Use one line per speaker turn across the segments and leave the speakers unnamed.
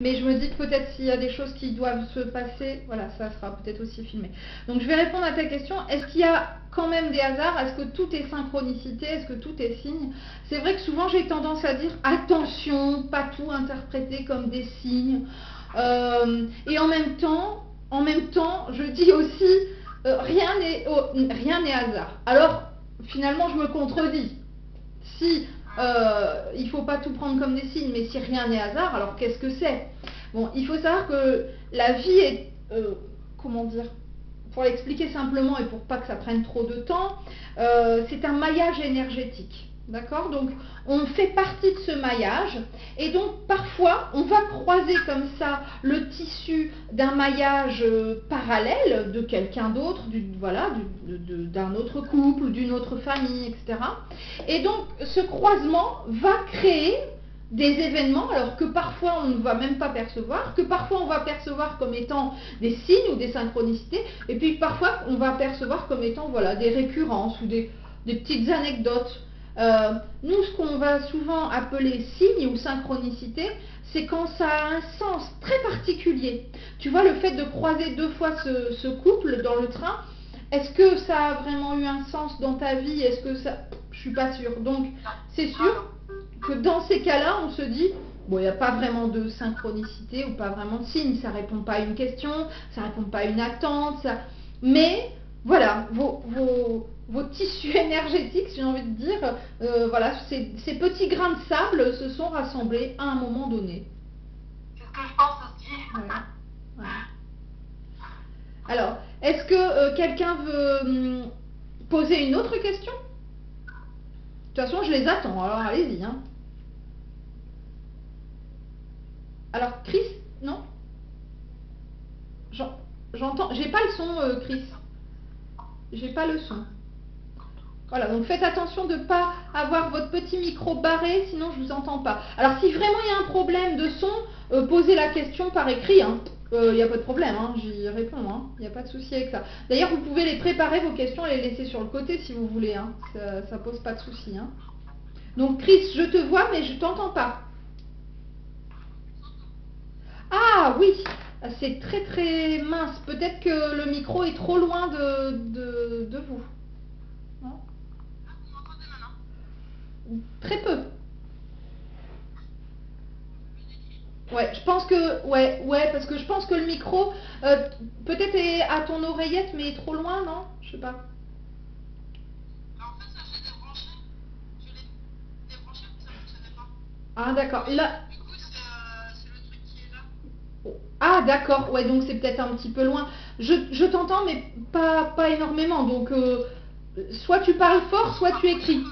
Mais je me dis que peut-être s'il y a des choses qui doivent se passer, voilà, ça sera peut-être aussi filmé. Donc je vais répondre à ta question. Est-ce qu'il y a quand même des hasards? Est-ce que tout est synchronicité? Est-ce que tout est signe? C'est vrai que souvent j'ai tendance à dire attention, pas tout interpréter comme des signes. Et en même temps, je dis aussi rien n'est hasard. Alors finalement je me contredis. Si il ne faut pas tout prendre comme des signes, mais si rien n'est hasard, alors qu'est-ce que c'est? Bon, il faut savoir que la vie est, comment dire, pour l'expliquer simplement et pour pas que ça prenne trop de temps, c'est un maillage énergétique. D'accord? Donc, on fait partie de ce maillage et donc parfois on va croiser comme ça le tissu d'un maillage parallèle de quelqu'un d'autre, voilà, d'un autre couple, d'une autre famille, etc. Et donc ce croisement va créer des événements, alors que parfois on ne va même pas percevoir, que parfois on va percevoir comme étant des signes ou des synchronicités, et puis parfois on va percevoir comme étant voilà, des récurrences ou des petites anecdotes. Nous, ce qu'on va souvent appeler signe ou synchronicité, c'est quand ça a un sens très particulier. Tu vois, le fait de croiser 2 fois ce couple dans le train, est-ce que ça a vraiment eu un sens dans ta vie? Est-ce que ça... Je suis pas sûre. Donc, c'est sûr que dans ces cas-là, on se dit, bon, il n'y a pas vraiment de synchronicité ou pas vraiment de signe. Ça répond pas à une question, ça répond pas à une attente. Mais, voilà, vos tissus énergétiques, si j'ai envie de dire, voilà, ces petits grains de sable se sont rassemblés à un moment donné.
C'est ce que je pense aussi.
Ouais. Ouais. Alors, est-ce que quelqu'un veut poser une autre question? De toute façon, je les attends, alors allez-y. Hein. Alors, Chris, non? J'entends, j'ai pas le son, Chris. J'ai pas le son. Voilà, donc faites attention de ne pas avoir votre petit micro barré, sinon je ne vous entends pas. Alors si vraiment il y a un problème de son, posez la question par écrit, hein. Il n'y a pas de problème, hein, j'y réponds, hein. Il n'y a pas de souci avec ça. D'ailleurs, vous pouvez les préparer, vos questions, les laisser sur le côté si vous voulez, hein. Ça pose pas de souci. Hein. Donc Chris, je te vois, mais je t'entends pas. Ah oui, c'est très très mince. Peut-être que le micro est trop loin de vous. Non?
Vous m'entendez maintenant?
Très peu. Ouais, je pense que ouais, parce que je pense que le micro peut-être est à ton oreillette, mais est trop loin, non? Je sais pas.
En fait, ça j'ai débranché. Je l'ai débranché, mais ça ne fonctionnait pas.
Ah d'accord. Là.
Du coup, c'est le truc qui est là.
Ah d'accord. Ouais, donc c'est peut-être un petit peu loin. Je t'entends, mais pas énormément. Donc soit tu parles fort, soit tu écris.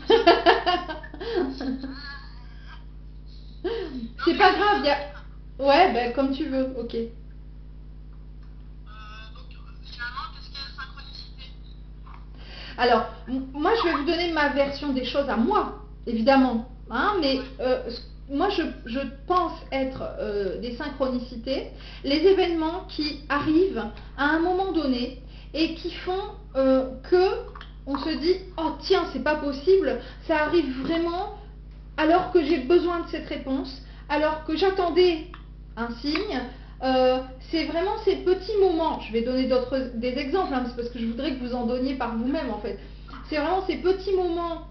C'est pas grave. Ouais, ben comme tu veux. Ok.
Donc, finalement, qu'est-ce qu'il y a de synchronicité?
Alors, moi, je vais vous donner ma version des choses à moi, évidemment. Hein, mais moi, je pense être des synchronicités, les événements qui arrivent à un moment donné et qui font que on se dit, oh tiens, c'est pas possible, ça arrive vraiment alors que j'ai besoin de cette réponse, alors que j'attendais un signe. C'est vraiment ces petits moments, je vais donner des exemples, hein, c'est parce que je voudrais que vous en donniez par vous-même en fait. C'est vraiment ces petits moments,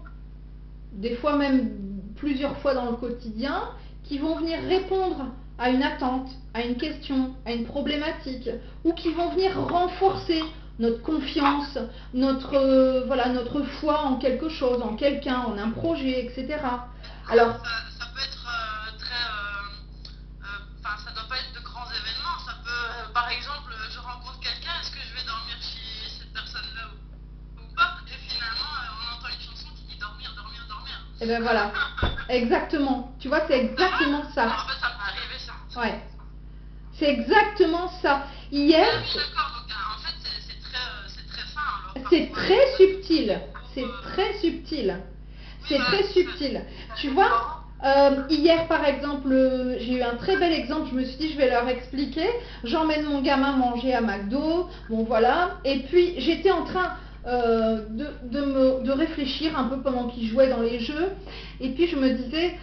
des fois même plusieurs fois dans le quotidien, qui vont venir répondre à une attente, à une question, à une problématique, ou qui vont venir renforcer notre confiance, voilà, notre foi en quelque chose, en quelqu'un, en un projet, etc. Alors,
ça peut être très... Enfin, ça doit pas être de grands événements. Ça peut, par exemple, je rencontre quelqu'un, est-ce que je vais dormir chez cette personne-là ou pas? Et finalement, on entend une chanson qui dit dormir, dormir, dormir.
Et ben voilà, exactement. Tu vois, c'est exactement ça.
En fait, ça m'est arrivé ça.
Ouais. C'est exactement ça. Hier.
Ah oui, d'accord. Donc, en fait, c'est très fin. Alors,
c'est très subtil. C'est très subtil. C'est très subtil. Tu vois, hier par exemple, j'ai eu un très bel exemple. Je me suis dit, je vais leur expliquer. J'emmène mon gamin manger à McDo. Bon, voilà. Et puis, j'étais en train de réfléchir un peu pendant qu'il jouait dans les jeux. Et puis, je me disais,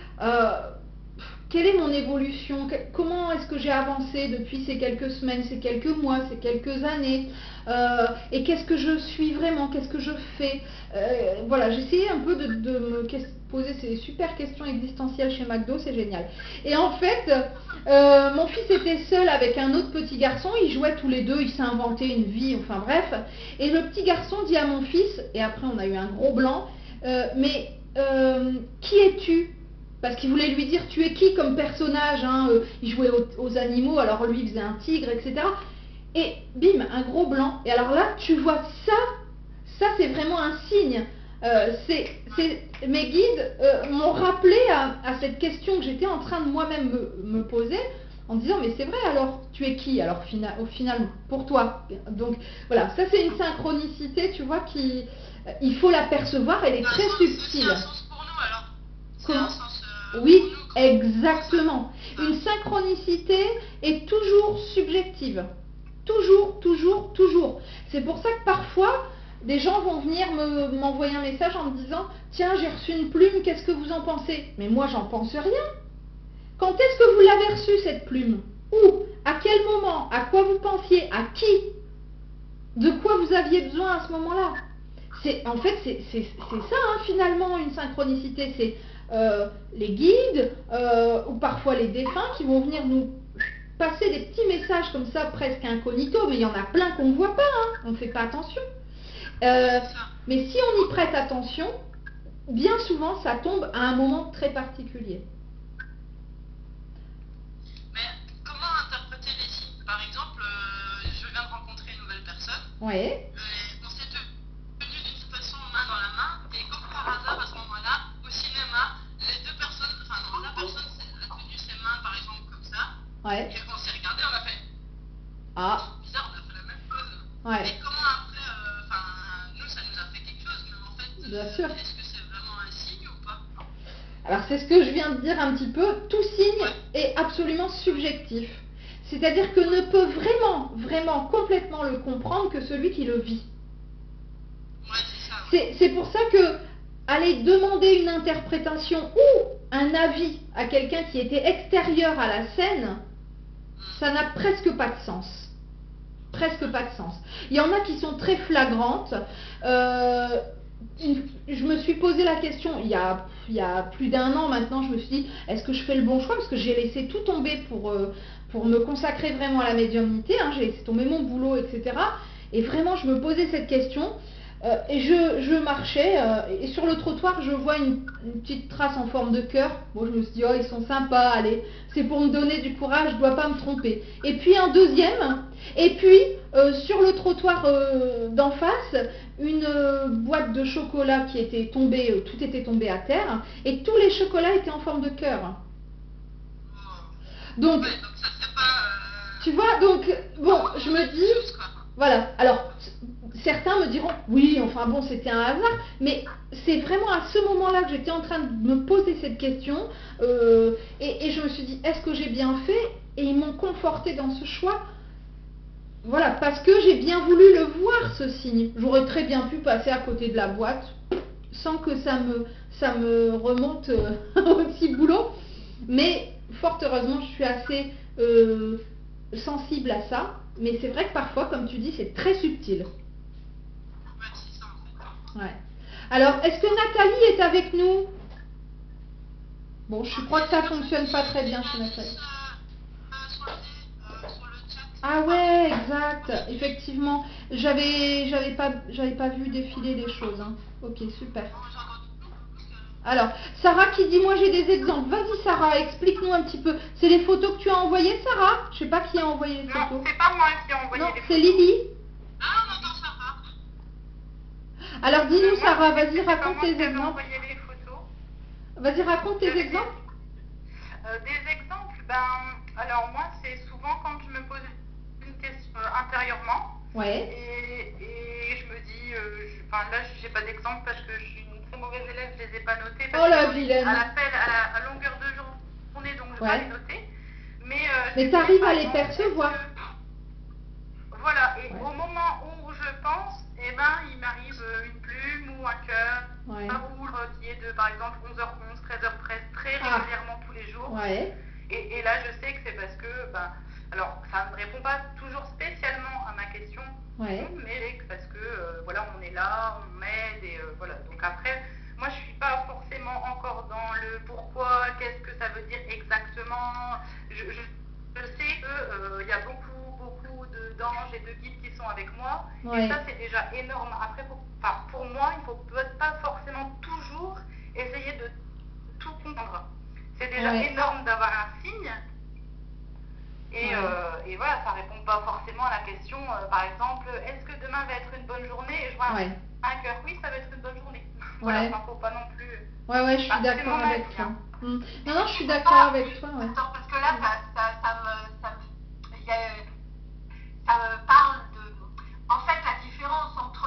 quelle est mon évolution, comment est-ce que j'ai avancé depuis ces quelques semaines, ces quelques mois, ces quelques années, et qu'est-ce que je suis vraiment, qu'est-ce que je fais. Voilà, j'ai essayé un peu de me poser ces super questions existentielles chez McDo, c'est génial. Et en fait, mon fils était seul avec un autre petit garçon, ils jouaient tous les deux, ils s'inventaient une vie, enfin bref. Et le petit garçon dit à mon fils, et après on a eu un gros blanc, mais qui es-tu? Parce qu'il voulait lui dire tu es qui comme personnage, hein, il jouait aux animaux, alors lui il faisait un tigre, etc. Et bim, un gros blanc. Et alors là, tu vois ça c'est vraiment un signe. Mes guides m'ont rappelé à cette question que j'étais en train de moi-même me poser, en disant mais c'est vrai, alors tu es qui alors au final pour toi? Donc voilà, ça c'est une synchronicité, tu vois, qui il faut la percevoir, elle est très subtile.
C'est un sens pour nous alors. C'est un sens
oui,
pour nous,
exactement. Une synchronicité est toujours subjective. Toujours, toujours, toujours. C'est pour ça que parfois, des gens vont venir m'envoyer un message en me disant « Tiens, j'ai reçu une plume, qu'est-ce que vous en pensez ?» Mais moi, j'en pense rien. Quand est-ce que vous l'avez reçue, cette plume? Où? À quel moment? À quoi vous pensiez? À qui? De quoi vous aviez besoin à ce moment-là? En fait, c'est ça, hein, finalement, une synchronicité. C'est les guides ou parfois les défunts qui vont venir nous passer des petits messages comme ça, presque incognito, mais il y en a plein qu'on ne voit pas, hein, on ne fait pas attention. Mais si on y prête attention, bien souvent, ça tombe à un moment très particulier.
Mais comment interpréter les signes? Par exemple, je viens de rencontrer une nouvelle personne.
Ouais.
On s'est tenus d'une façon main dans la main, et comme par hasard, à ce moment-là, au cinéma, les deux personnes, enfin non, la personne a tenu ses mains par exemple comme ça,
Ouais.
et on s'est regardé, on a fait
Ah.
bizarre, on a fait la même chose.
Ouais.
Mais comment après, enfin, nous ça nous a fait quelque chose, mais en fait,
Bien sûr.
est-ce que c'est vraiment un signe ou pas?
Alors c'est ce que je viens de dire un petit peu, tout signe est absolument subjectif. C'est-à-dire que ne peut vraiment, vraiment complètement le comprendre que celui qui le vit.
Ouais, c'est ça. Ouais.
C'est pour ça que aller demander une interprétation ou un avis à quelqu'un qui était extérieur à la scène, ça n'a presque pas de sens. Presque pas de sens. Il y en a qui sont très flagrantes. Je me suis posé la question il y a plus d'un an maintenant, je me suis dit est-ce que je fais le bon choix, parce que j'ai laissé tout tomber pour me consacrer vraiment à la médiumnité, hein, j'ai laissé tomber mon boulot, etc. Et vraiment je me posais cette question, et je marchais, et sur le trottoir je vois une petite trace en forme de cœur. Bon, je me suis dit oh ils sont sympas, allez, c'est pour me donner du courage, je ne dois pas me tromper. Et puis un deuxième, et puis sur le trottoir d'en face, une boîte de chocolat qui était tombée, tout était tombé à terre, et tous les chocolats étaient en forme de cœur. Donc,
Ouais, donc ça c'est pas.
tu vois, donc bon, je me dis,
chose, quoi.
voilà, alors certains me diront, oui, enfin bon, c'était un hasard, mais c'est vraiment à ce moment-là que j'étais en train de me poser cette question, et je me suis dit, est-ce que j'ai bien fait? Et ils m'ont conforté dans ce choix. Voilà, parce que j'ai bien voulu le voir, ce signe. J'aurais très bien pu passer à côté de la boîte sans que ça me remonte au petit boulot. Mais fort heureusement, je suis assez sensible à ça. Mais c'est vrai que parfois, comme tu dis, c'est très subtil.
Ouais, c'est ça en fait.
Ouais. Alors, est-ce que Nathalie est avec nous? Bon, je crois que ça fonctionne pas très bien chez Nathalie.
Sur le chat.
Ah ouais, exact, effectivement. J'avais pas vu défiler les choses, hein. Ok, super. Alors, Sarah qui dit, moi j'ai des exemples. Vas-y Sarah, explique-nous un petit peu. C'est les photos que tu as envoyées, Sarah? Je sais pas qui a envoyé les
Non,
photos.
c'est pas moi qui ai envoyé
Non,
les
c'est
photos.
Lily.
Ah, on entend Sarah.
Alors dis-nous
Moi,
Sarah,
c'est
vas-y
pas
raconte
moi qui
tes
avais
exemples.
envoyé les photos.
Vas-y raconte tes exemples.
Des exemples, alors moi c'est souvent quand je me pose une question intérieurement
Ouais.
et je me dis, là j'ai pas d'exemple parce que je suis une très mauvaise élève, je les ai pas notés
Oh
parce
la
que
vilaine.
à l'appel à longueur de journée, donc je vais pas
Ouais.
les noter.
Mais
je
t'arrives
sais
à
pas,
les
donc,
percevoir.
Voilà, et
Ouais.
au moment où je pense, il m'arrive une plume ou un cœur,
Ouais.
un rouge qui est de par exemple 11h11, 13h13, très
Ah.
régulièrement tous les jours.
Ouais.
Et là, je sais que c'est parce que, ben, alors, ça ne répond pas toujours spécialement à ma question,
Ouais.
mais parce que, voilà, on est là, on m'aide, et voilà. Donc après, moi, je suis pas forcément encore dans le pourquoi, qu'est-ce que ça veut dire exactement. Je sais que, y a beaucoup d'anges et de guides qui sont avec moi,
Ouais.
et ça, c'est déjà énorme. Après, pour moi, il faut peut-être pas forcément toujours essayer de tout comprendre. C'est déjà
Ouais.
énorme d'avoir un signe. Et,
Ouais.
et voilà, ça répond pas forcément à la question, par exemple, est-ce que demain va être une bonne journée? Et je vois
Ouais.
un cœur, oui, ça va être une bonne journée. Voilà,
Ouais.
enfin, faut pas non plus.
Ouais, ouais, je suis
Bah, c'est
d'accord
mon
avec
avis,
toi.
hein.
Non, non, je suis
Faut
d'accord
pas-
avec toi, ouais.
Attends, parce que là, ça me parle de. En fait, la différence entre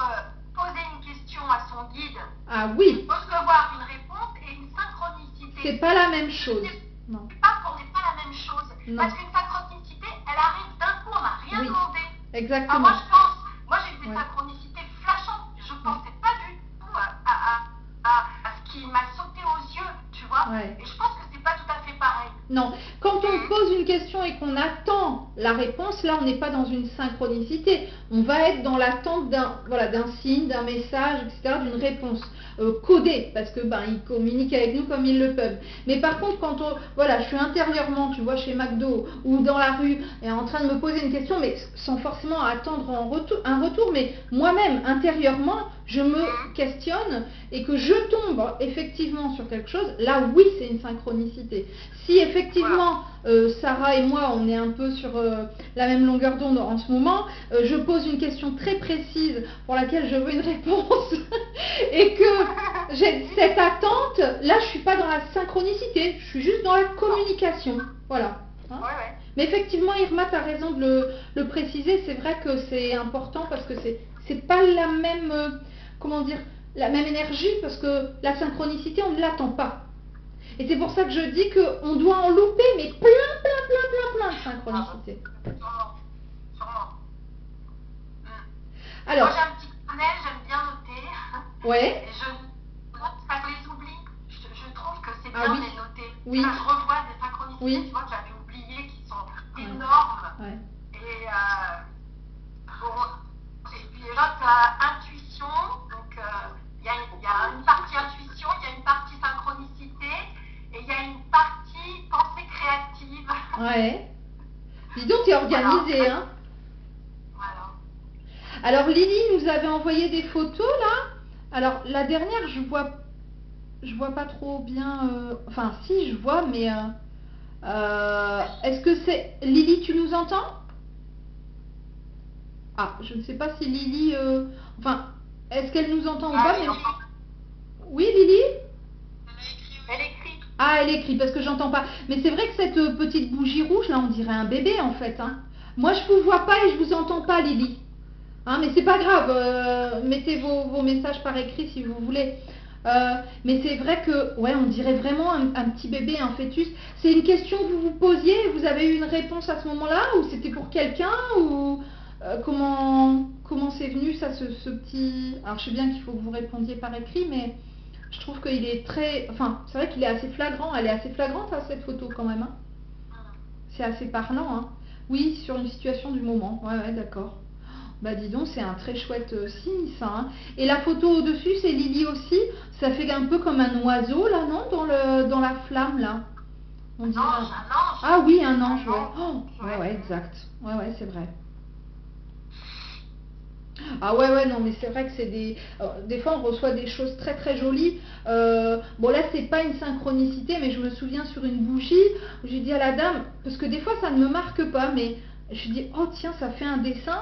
poser une question à son guide,
Ah oui,
recevoir une réponse et une synchronicité.
c'est pas la même chose. Non.
C'est pas qu'on n'est pas la même chose.
Non.
Parce qu'une synchronicité, elle arrive d'un coup, on n'a rien
Oui.
demandé.
Exactement.
Moi j'ai eu des
Ouais.
synchronicités flashantes. Je pensais pas du tout à ce qui m'a sauté aux yeux, tu vois.
Ouais.
Et je pense que c'est pas tout à fait pareil.
Non, quand on pose une question et qu'on attend la réponse, là on n'est pas dans une synchronicité. On va être dans l'attente d'un signe, d'un message, etc., d'une réponse codée, parce que ils communiquent avec nous comme ils le peuvent. Mais par contre, quand je suis intérieurement, tu vois, chez McDo ou dans la rue, et en train de me poser une question, mais sans forcément attendre un retour, mais moi-même intérieurement, je me questionne et que je tombe effectivement sur quelque chose, là oui c'est une synchronicité. Si effectivement Sarah et moi on est un peu sur la même longueur d'onde en ce moment, je pose une question très précise pour laquelle je veux une réponse et que j'ai cette attente, là je suis pas dans la synchronicité, je suis juste dans la communication. Voilà. Hein.
Ouais.
Mais effectivement Irma, tu as raison de le préciser, c'est vrai que c'est important parce que c'est pas la même, comment dire, la même énergie, parce que la synchronicité on ne l'attend pas. Et c'est pour ça que je dis qu'on doit en louper, mais plein de synchronicités.
Sûrement.
Alors,
moi j'ai un petit carnet, j'aime bien noter.
ouais.
Et je note pas que les oublie. Je trouve que c'est bien
Ah oui.
de les noter.
Oui.
Là, je revois des synchronicités,
Oui.
tu vois, que j'avais oubliées, qui sont énormes.
Ouais.
Et et puis là, tu as intuition. Donc, il y a une partie intuition, il y a une partie synchronicité, et il y a une partie pensée créative.
Ouais. Dis donc, t'es organisée,
Voilà.
hein.
Voilà.
Alors, Lily nous avait envoyé des photos, là. Alors, la dernière, je vois pas trop bien. Enfin, si, je vois, mais est-ce que c'est... Lily, tu nous entends? Ah, je ne sais pas si Lily... Enfin, est-ce qu'elle nous entend ou pas, mais... Oui, Lily?
Elle écrit.
Ah, elle écrit, parce que j'entends pas. Mais c'est vrai que cette petite bougie rouge, là, on dirait un bébé, en fait. Hein. Moi, je vous vois pas et je vous entends pas, Lily. Hein, mais c'est pas grave. Mettez vos messages par écrit si vous voulez. Mais c'est vrai que, ouais, on dirait vraiment un petit bébé, un fœtus. C'est une question que vous vous posiez et vous avez eu une réponse à ce moment-là? Ou c'était pour quelqu'un? Ou comment c'est venu, ça, ce petit... Alors, je sais bien qu'il faut que vous répondiez par écrit, mais... Je trouve qu'il est très... Enfin, c'est vrai qu'il est assez flagrant. Elle est assez flagrante, hein, cette photo, quand même. Hein. C'est assez parlant. Hein. Oui, sur une situation du moment. Ouais, d'accord. Bah, dis donc, c'est un très chouette signe, ça. Hein. Et la photo au-dessus, c'est Lily aussi. Ça fait un peu comme un oiseau, là, non? Dans la flamme, là. On dirait...
Un ange.
Ah oui, un ange, ouais. Oh, ouais, exact. Ouais, c'est vrai. Ah ouais, non, mais c'est vrai que c'est des fois on reçoit des choses très très jolies. Bon là c'est pas une synchronicité, mais je me souviens sur une bougie, où j'ai dit à la dame, parce que des fois ça ne me marque pas, mais je dis oh tiens, ça fait un dessin,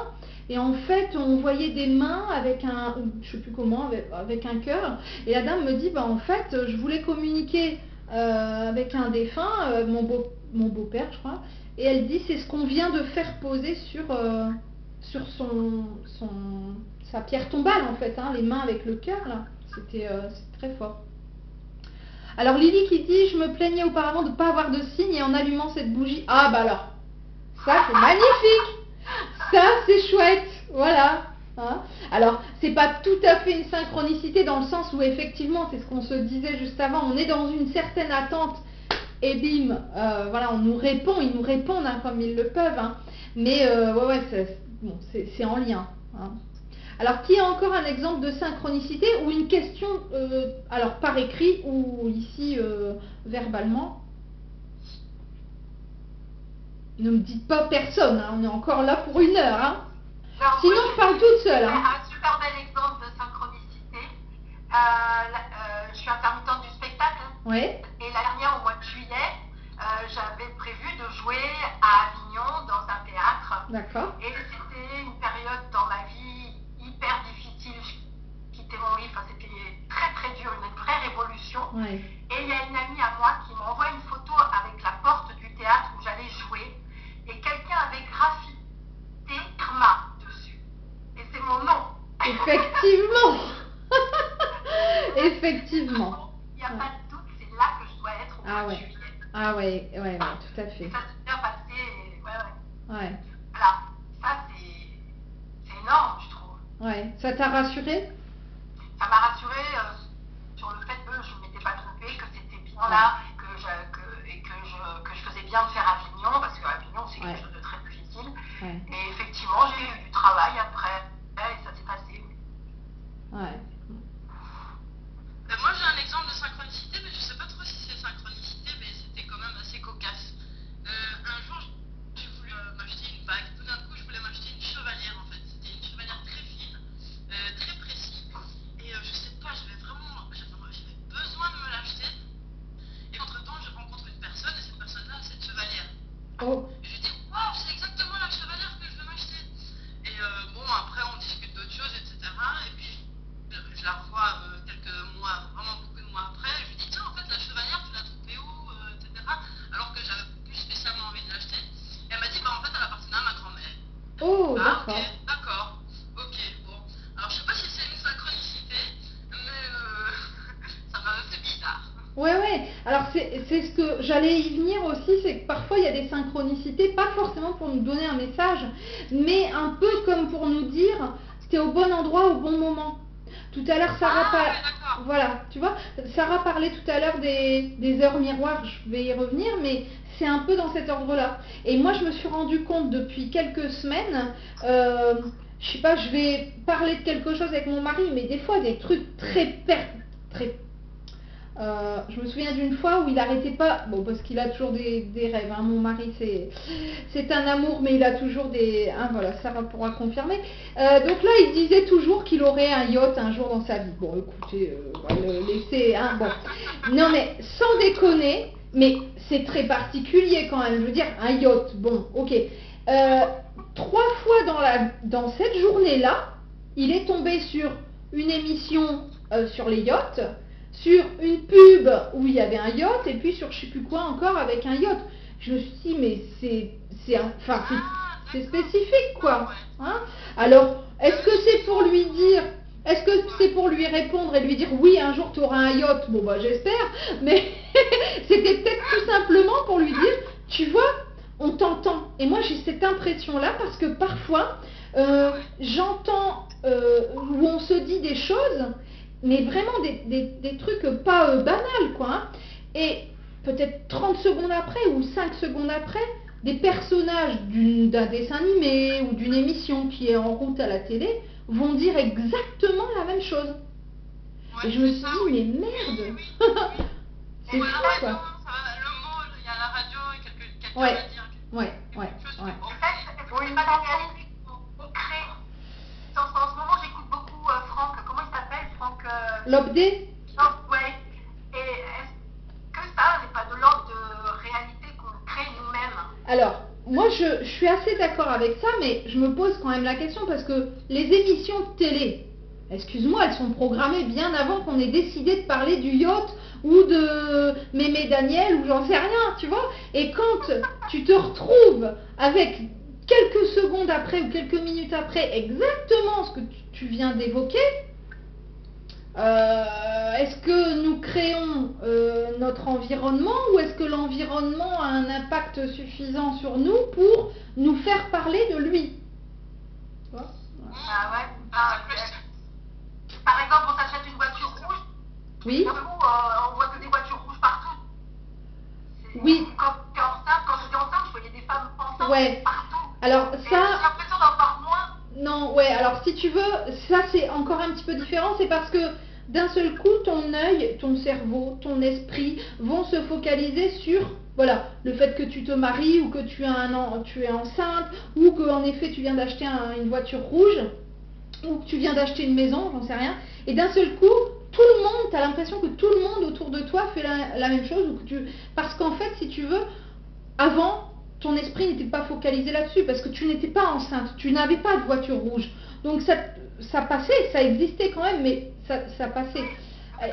et en fait on voyait des mains avec un, je sais plus comment, avec un cœur, et la dame me dit en fait je voulais communiquer avec un défunt, mon beau-père je crois, et elle dit c'est ce qu'on vient de faire poser sur sa pierre tombale en fait, hein, les mains avec le cœur là, c'est très fort. Alors Lily qui dit je me plaignais auparavant de ne pas avoir de signe et en allumant cette bougie, ah bah alors, ça c'est magnifique, ça c'est chouette, voilà. Hein. Alors c'est pas tout à fait une synchronicité dans le sens où effectivement c'est ce qu'on se disait juste avant, on est dans une certaine attente et bim, voilà, on nous répond, ils nous répondent hein, comme ils le peuvent, hein. Mais ouais, bon, c'est en lien. Hein. Alors, qui a encore un exemple de synchronicité ou une question, alors par écrit ou ici verbalement? Ne me dites pas personne, hein, on est encore là pour 1 heure. Hein. Sinon, je parle toute seule. Hein.
Un super bel exemple de synchronicité. Je suis intermittente du spectacle.
Ouais.
Et la dernière, au mois de juillet, j'avais prévu de jouer à Avignon dans un théâtre.
D'accord.
Et c'était une période dans ma vie hyper difficile. Je quittais mon lit, enfin, c'était très très dur, une vraie révolution.
Ouais.
Et il y a une amie à moi qui m'envoie une photo avec la porte du théâtre où j'allais jouer. Et quelqu'un avait graffité Karma dessus. Et c'est mon nom.
Effectivement. Effectivement.
Il n'y a pas de doute, c'est là que je dois être au mois de juillet.
Ah ouais, tout à fait.
Et ça s'est bien passé, ouais.
Ouais.
Voilà, ça c'est énorme, je trouve.
Ouais. Ça t'a rassuré?
Ça m'a rassuré sur le fait que je ne m'étais pas trompée, que c'était bien là, que je faisais bien de faire Avignon, parce que Avignon c'est quelque chose de très difficile.
Ouais.
Et effectivement, j'ai eu du travail après, et ça s'est passé.
Ouais.
Moi j'ai un exemple de synchronicité, mais je sais pas trop si c'est synchronicité, mais c'était quand même assez cocasse. Un jour j'ai voulu m'acheter une bague, tout d'un coup je voulais m'acheter une chevalière en fait. C'était une chevalière très fine, très précise, et je sais pas, j'avais besoin de me l'acheter. Et entre temps je rencontre une personne, et cette personne-là a cette chevalière.
Oh.
Et je lui dis, waouh, c'est exactement la chevalière que je veux m'acheter. Et bon, après on discute d'autres choses, etc. Et puis je la revois quelques mois, vraiment beaucoup de mois après. Je lui dis, tiens, en fait, la chevalière, tu l'as trouvée où, etc. Alors que j'avais plus spécialement envie de l'acheter. Et elle m'a dit, bah en fait, elle appartenait à ma grand-mère.
Oh,
Ah,
d'accord.
ok, d'accord. Ok, bon. Alors je sais pas si c'est une synchronicité, mais ça m'avait fait bizarre.
Ouais. Alors c'est ce que j'allais y venir aussi, c'est que parfois il y a des synchronicités, pas forcément pour nous donner un message, mais un peu comme pour nous dire c'était au bon endroit au bon moment. Tout à l'heure, Sarah, voilà, tu vois, Sarah parlait tout à l'heure des heures miroirs, je vais y revenir, mais c'est un peu dans cet ordre-là. Et moi, je me suis rendu compte depuis quelques semaines, je sais pas, je vais parler de quelque chose avec mon mari, mais des fois des trucs très je me souviens d'une fois où il arrêtait pas, bon parce qu'il a toujours des rêves, hein, mon mari c'est un amour mais il a toujours des, hein, voilà, Sarah pourra confirmer. Donc là il disait toujours qu'il aurait un yacht un jour dans sa vie. Bon écoutez, on va le laisser, hein, bon. Non mais sans déconner, mais c'est très particulier quand même, je veux dire un yacht, bon ok. 3 fois dans cette journée-là, il est tombé sur une émission sur les yachts, sur une pub où il y avait un yacht et puis sur je sais plus quoi encore avec un yacht. Je me suis dit mais c'est spécifique quoi. Hein? Alors est-ce que c'est pour lui dire, est-ce que c'est pour lui répondre et lui dire oui un jour tu auras un yacht? Bon bah j'espère, mais c'était peut-être tout simplement pour lui dire tu vois on t'entend. Et moi j'ai cette impression là parce que parfois j'entends où on se dit des choses mais vraiment des trucs pas banals quoi, hein. Et peut-être 30 secondes après ou 5 secondes après, des personnages d'un dessin animé ou d'une émission qui est en route à la télé vont dire exactement la même chose.
Ouais,
et je me suis
ça,
dit
oui.
mais merde.
Oui.
C'est
Bon,
fou
la radio,
quoi.
le mot, il y a la radio et quelqu'un
Ouais.
va dire
Ouais.
En fait, c'est pas la réalité. On crée. En ce moment, j'écoute beaucoup Franck. Comment il s'appelle, Franck
L'obdé.
Ouais. Et est-ce que ça n'est pas de l'ordre de réalité qu'on crée nous-mêmes?
Alors, moi je suis assez d'accord avec ça, mais je me pose quand même la question parce que les émissions de télé, excuse-moi, elles sont programmées bien avant qu'on ait décidé de parler du yacht ou de Mémé Daniel ou j'en sais rien, tu vois. Et quand tu te retrouves avec quelques secondes après ou quelques minutes après exactement ce que tu viens d'évoquer, est-ce que nous créons notre environnement ou est-ce que l'environnement a un impact suffisant sur nous pour nous faire parler de lui? Tu vois?
Ah ouais. Par exemple, on s'achète une voiture rouge.
Oui.
D'un coup, on voit que des voitures rouges partout.
Oui.
Quand tu es enceinte, quand j'étais enceinte, je voyais des femmes enceintes
Ouais.
partout.
Alors
Et j'ai
ça,
l'impression d'en voir moins.
non, ouais, alors si tu veux, ça c'est encore un petit peu différent, c'est parce que d'un seul coup, ton œil, ton cerveau, ton esprit vont se focaliser sur, voilà, le fait que tu te maries ou que tu es enceinte ou qu'en effet tu viens d'acheter une voiture rouge ou que tu viens d'acheter une maison, j'en sais rien. Et d'un seul coup, tout le monde, tu as l'impression que tout le monde autour de toi fait la même chose. Parce qu'en fait, si tu veux, avant, ton esprit n'était pas focalisé là-dessus parce que tu n'étais pas enceinte, tu n'avais pas de voiture rouge. Donc ça passait, ça existait quand même, mais ça passait.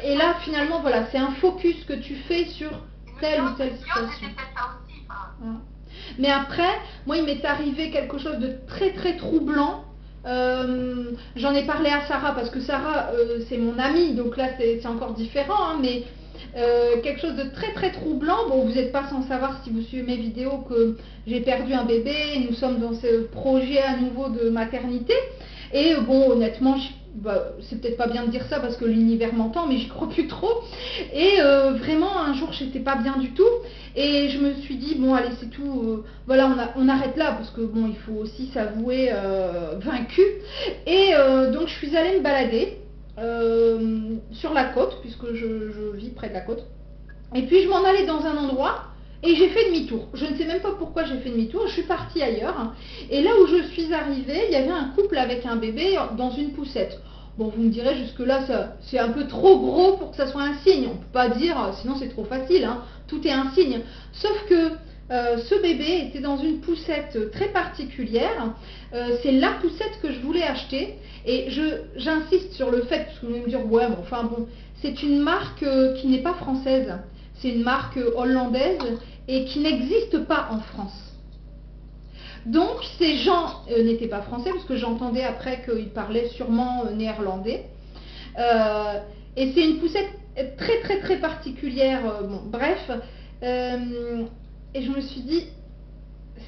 Et là, finalement, voilà, c'est un focus que tu fais sur telle ou telle situation.
C'était peut-être ça aussi.
Voilà. Mais après, moi, il m'est arrivé quelque chose de très très troublant. J'en ai parlé à Sarah parce que Sarah, c'est mon amie, donc là c'est encore différent, hein, mais quelque chose de très très troublant. Bon, vous n'êtes pas sans savoir si vous suivez mes vidéos que j'ai perdu un bébé, nous sommes dans ce projet à nouveau de maternité. Et bon, honnêtement, c'est peut-être pas bien de dire ça parce que l'univers m'entend, mais j'y crois plus trop. Et vraiment, un jour, j'étais pas bien du tout. Et je me suis dit, bon, allez, c'est tout. Voilà, on arrête là parce que bon, il faut aussi s'avouer vaincu. Et donc, je suis allée me balader sur la côte, puisque je vis près de la côte. Et puis, je m'en allais dans un endroit. Et j'ai fait demi-tour. Je ne sais même pas pourquoi j'ai fait demi-tour. Je suis partie ailleurs. Et là où je suis arrivée, il y avait un couple avec un bébé dans une poussette. Bon, vous me direz, jusque-là, c'est un peu trop gros pour que ça soit un signe. On ne peut pas dire, sinon c'est trop facile. Hein. Tout est un signe. Sauf que ce bébé était dans une poussette très particulière. C'est la poussette que je voulais acheter. Et j'insiste sur le fait, parce que vous allez me dire, ouais, mais enfin bon, c'est une marque qui n'est pas française. C'est une marque hollandaise et qui n'existe pas en France. Donc ces gens n'étaient pas français parce que j'entendais après qu'ils parlaient sûrement néerlandais. Et c'est une poussette très très très particulière. Bon, bref. Et je me suis dit,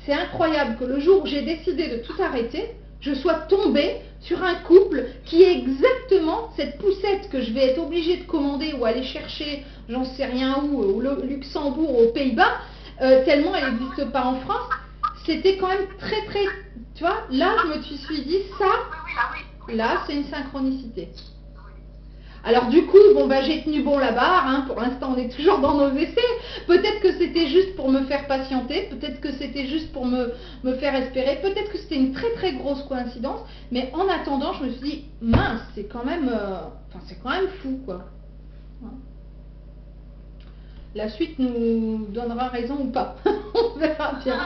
c'est incroyable que le jour où j'ai décidé de tout arrêter, je sois tombée sur un couple qui est exactement cette poussette que je vais être obligée de commander ou aller chercher, j'en sais rien où, au Luxembourg, aux Pays-Bas, tellement elle n'existe pas en France. C'était quand même très très, tu vois, là je me suis dit, ça, là c'est une synchronicité. Alors du coup, bon bah j'ai tenu bon la barre, hein, pour l'instant on est toujours dans nos essais, peut-être que c'était juste pour me faire patienter, peut-être que c'était juste pour me faire espérer, peut-être que c'était une très très grosse coïncidence, mais en attendant je me suis dit, mince, c'est quand même fou quoi. La suite nous donnera raison ou pas, on verra bien.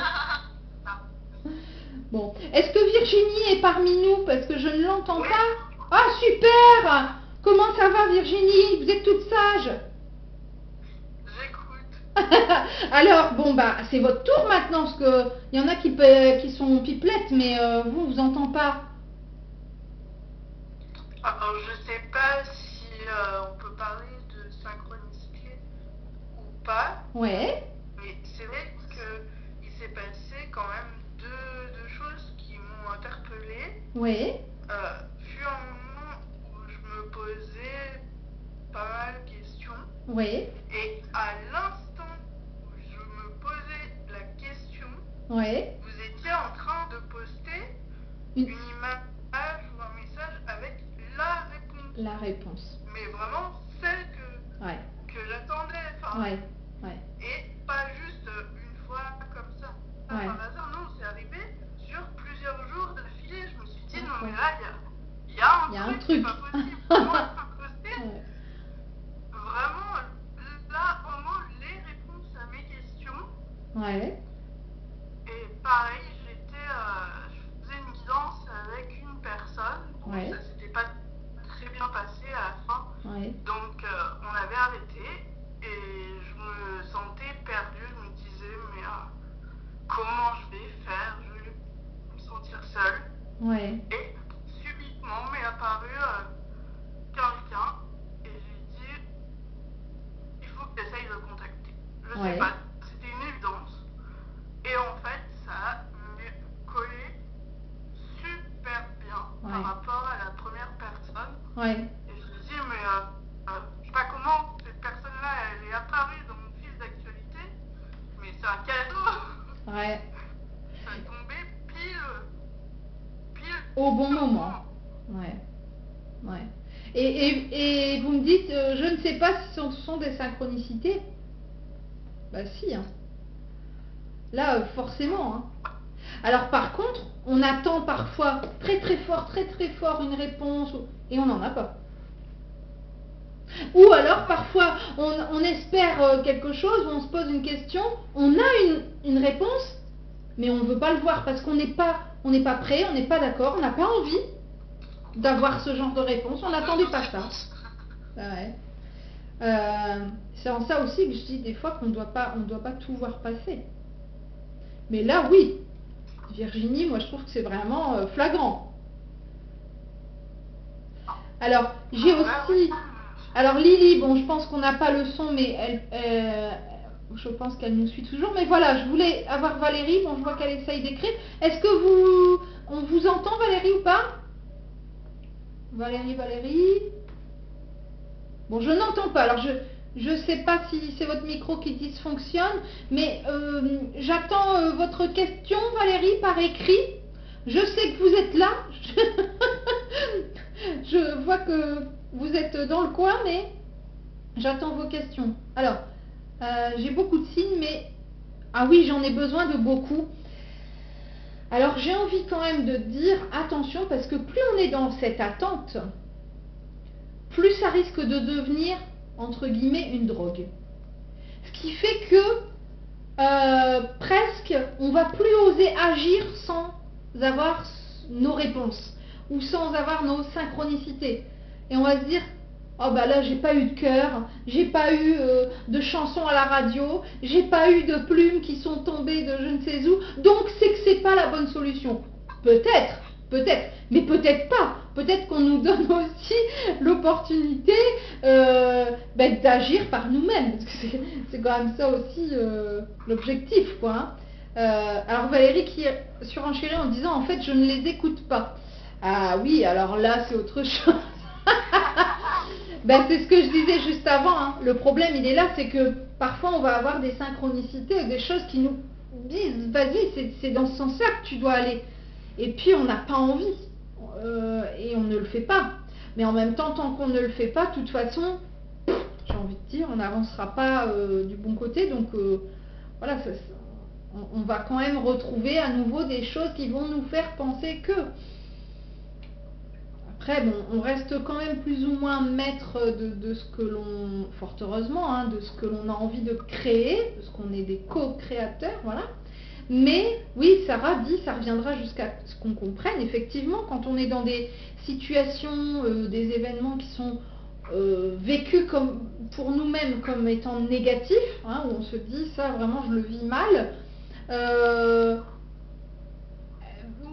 Bon, est-ce que Virginie est parmi nous parce que je ne l'entends pas? Ah super! Comment ça va Virginie? Vous êtes toute sage?
J'écoute.
Alors, bon bah, c'est votre tour maintenant, parce que il y en a qui sont pipelettes, mais vous entendez pas.
Alors, je sais pas si on peut parler de synchronicité ou pas.
Ouais.
Mais c'est vrai qu'il s'est passé quand même deux choses qui m'ont interpellée.
Ouais.
Fut un moment où je me posais pas mal de questions.
Ouais.
Et à l'instant où je me posais la question,
Ouais.
vous étiez en train de poster une image ou un message avec la réponse.
La réponse.
Mais vraiment celle que j'attendais. Enfin,
Ouais. Ouais.
et pas juste une fois comme ça.
Ouais.
Par hasard, non, c'est arrivé sur plusieurs jours d'affilée. Je me suis dit, non mais là, il y a un truc, c'est pas possible. Comment je peux poster vraiment, là, au moins, les réponses à mes questions.
Ouais.
Et pareil, je faisais une guidance avec une personne. Donc
Ouais.
ça s'était pas très bien passé à la fin.
Ouais.
Donc on avait arrêté et je me sentais perdue. Je me disais, mais comment je vais faire? Je vais me sentir seule.
Ouais.
Et subitement m'est apparu quelqu'un et j'ai dit, il faut que tu essayes de le contacter. Je sais pas, c'était une évidence. Et en fait, ça m'est collé super bien par rapport à la première personne.
Ouais.
Et je me dis, mais je sais pas comment cette personne-là, elle est apparue dans mon fil d'actualité.
au bon moment. Ouais. Ouais. Et vous me dites, je ne sais pas si ce sont des synchronicités. Bah si, hein. Là, forcément, hein. Alors par contre, on attend parfois très très fort une réponse et on n'en a pas. Ou alors parfois on espère quelque chose, on se pose une question, on a une réponse, mais on ne veut pas le voir parce qu'on n'est pas prêt, on n'est pas d'accord, on n'a pas envie d'avoir ce genre de réponse, on n'attendait pas ça. Ouais. C'est en ça aussi que je dis des fois qu'on ne doit pas tout voir passer. Mais là, oui, Virginie, moi je trouve que c'est vraiment flagrant. Alors, j'ai aussi... Alors Lily, bon, je pense qu'on n'a pas le son, mais je pense qu'elle nous suit toujours. Mais voilà, je voulais avoir Valérie. Bon, je vois qu'elle essaye d'écrire. Est-ce que on vous entend, Valérie, ou pas? Valérie. Bon, je n'entends pas. Alors, je ne sais pas si c'est votre micro qui dysfonctionne, mais j'attends votre question, Valérie, par écrit. Je sais que vous êtes là. Je vois que vous êtes dans le coin, mais j'attends vos questions. Alors, j'ai beaucoup de signes, mais... Ah oui, j'en ai besoin de beaucoup. Alors, j'ai envie quand même de dire attention, parce que plus on est dans cette attente, plus ça risque de devenir, entre guillemets, une drogue. Ce qui fait que, presque, on va plus oser agir sans avoir nos réponses, ou sans avoir nos synchronicités. Et on va se dire, oh bah là j'ai pas eu de cœur, j'ai pas eu de chansons à la radio, j'ai pas eu de plumes qui sont tombées de je ne sais où, donc c'est que c'est pas la bonne solution. Peut-être, mais peut-être pas. Peut-être qu'on nous donne aussi l'opportunité d'agir par nous-mêmes, parce que c'est quand même ça aussi l'objectif, quoi. Hein. Alors Valérie qui surenchérit en disant, en fait je ne les écoute pas. Ah oui, alors là c'est autre chose. Ben, c'est ce que je disais juste avant, hein. Le problème il est là, c'est que parfois on va avoir des synchronicités, des choses qui nous disent vas-y, c'est dans ce sens-là que tu dois aller, et puis on n'a pas envie, et on ne le fait pas. Mais en même temps, tant qu'on ne le fait pas, de toute façon, j'ai envie de dire, on n'avancera pas du bon côté, donc voilà, on va quand même retrouver à nouveau des choses qui vont nous faire penser que... Après, bon, on reste quand même plus ou moins maître de ce que l'on, fort heureusement, hein, de ce que l'on a envie de créer, parce qu'on est des co-créateurs, voilà. Mais oui, Sarah dit, ça reviendra jusqu'à ce qu'on comprenne, effectivement, quand on est dans des situations, des événements qui sont vécus comme, pour nous-mêmes comme étant négatifs, hein, où on se dit, ça vraiment je le vis mal,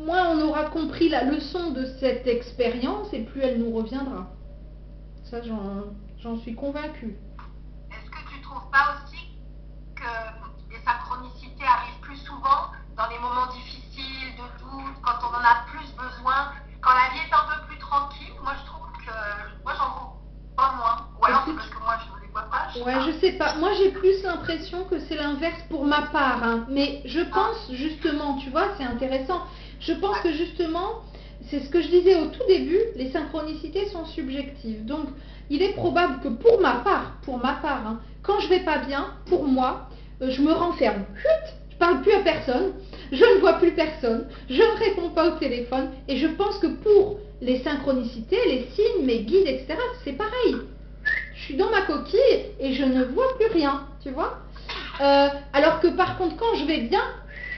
moins on aura compris la leçon de cette expérience et plus elle nous reviendra. Ça, j'en suis convaincue.
Est-ce que tu ne trouves pas aussi que les synchronicités arrivent plus souvent dans les moments difficiles, de doute, quand on en a plus besoin, quand la vie est un peu plus tranquille? Moi, je trouve que moi, j'en vois pas moins. Ou alors c'est parce que moi, je ne les vois pas.
Je sais pas. Moi, j'ai plus l'impression que c'est l'inverse pour ma part. Hein. Mais je pense justement, tu vois, c'est intéressant. Je pense que justement, c'est ce que je disais au tout début, les synchronicités sont subjectives. Donc, il est probable que pour ma part, hein, quand je vais pas bien, pour moi, je me renferme. Chut, je parle plus à personne, je ne vois plus personne, je ne réponds pas au téléphone. Et je pense que pour les synchronicités, les signes, mes guides, etc., c'est pareil. Je suis dans ma coquille et je ne vois plus rien, tu vois. Alors que par contre, quand je vais bien,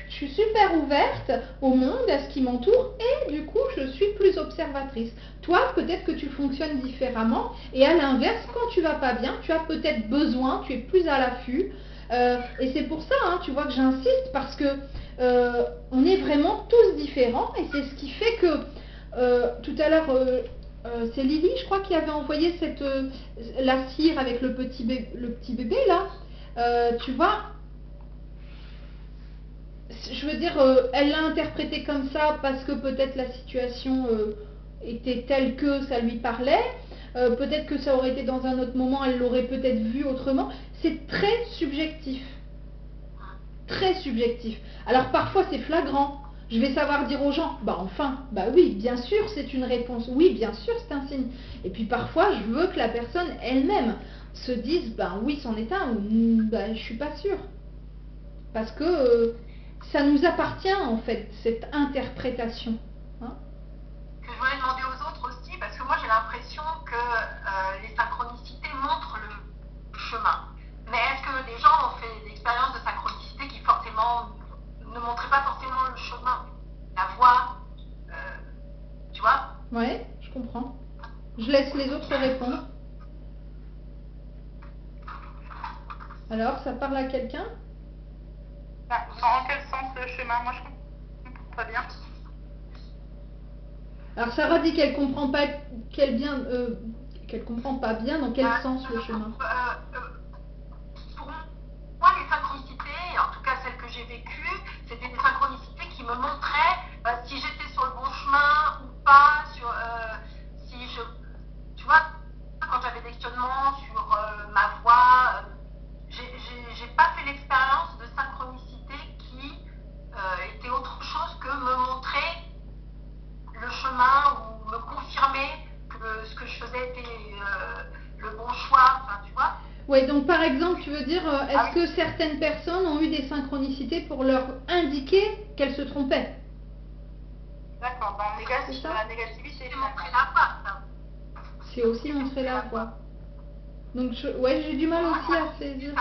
je suis super ouverte au monde, à ce qui m'entoure, et du coup, je suis plus observatrice. Toi, peut-être que tu fonctionnes différemment, et à l'inverse, quand tu vas pas bien, tu as peut-être besoin, tu es plus à l'affût, et c'est pour ça, hein, tu vois, que j'insiste, parce que on est vraiment tous différents, et c'est ce qui fait que, tout à l'heure, c'est Lily, je crois, qui avait envoyé la cire avec le petit bébé, là, tu vois. Je veux dire, elle l'a interprété comme ça parce que peut-être la situation était telle que ça lui parlait. Peut-être que ça aurait été dans un autre moment, elle l'aurait peut-être vu autrement. C'est très subjectif. Très subjectif. Alors parfois c'est flagrant. Je vais savoir dire aux gens, bah enfin, bah oui, bien sûr c'est une réponse, oui, bien sûr c'est un signe. Et puis parfois, je veux que la personne elle-même se dise, bah oui, c'en est un, ou bah je suis pas sûre. Parce que ça nous appartient en fait, cette interprétation. Hein.
Que je voulais demander aux autres aussi, parce que moi j'ai l'impression que les synchronicités montrent le chemin. Mais est-ce que des gens ont fait des expériences de synchronicité qui forcément ne montraient pas forcément le chemin, la voie, tu vois?
Ouais, je comprends. Je laisse les autres répondre. Alors, ça parle à quelqu'un?
Dans quel sens le chemin? Moi, je comprends pas bien.
Alors, Sarah dit qu'elle comprend pas qu'elle comprend pas bien dans quel sens le chemin.
Pour moi, les synchronicités, en tout cas celles que j'ai vécues, c'était des synchronicités qui me montraient si j'étais sur le bon chemin ou pas, tu vois, quand j'avais des questionnements sur ma voie, j'ai pas fait l'expérience de synchronicité qui était autre chose que me montrer le chemin ou me confirmer que ce que je faisais était le bon choix, enfin, tu vois.
Oui, donc par exemple, tu veux dire, est-ce que certaines personnes ont eu des synchronicités pour leur indiquer qu'elles se trompaient?
D'accord, dans la négativité.
C'est montrer la voie, ça.
C'est aussi montrer la voie. Donc, ouais, j'ai du mal aussi à saisir.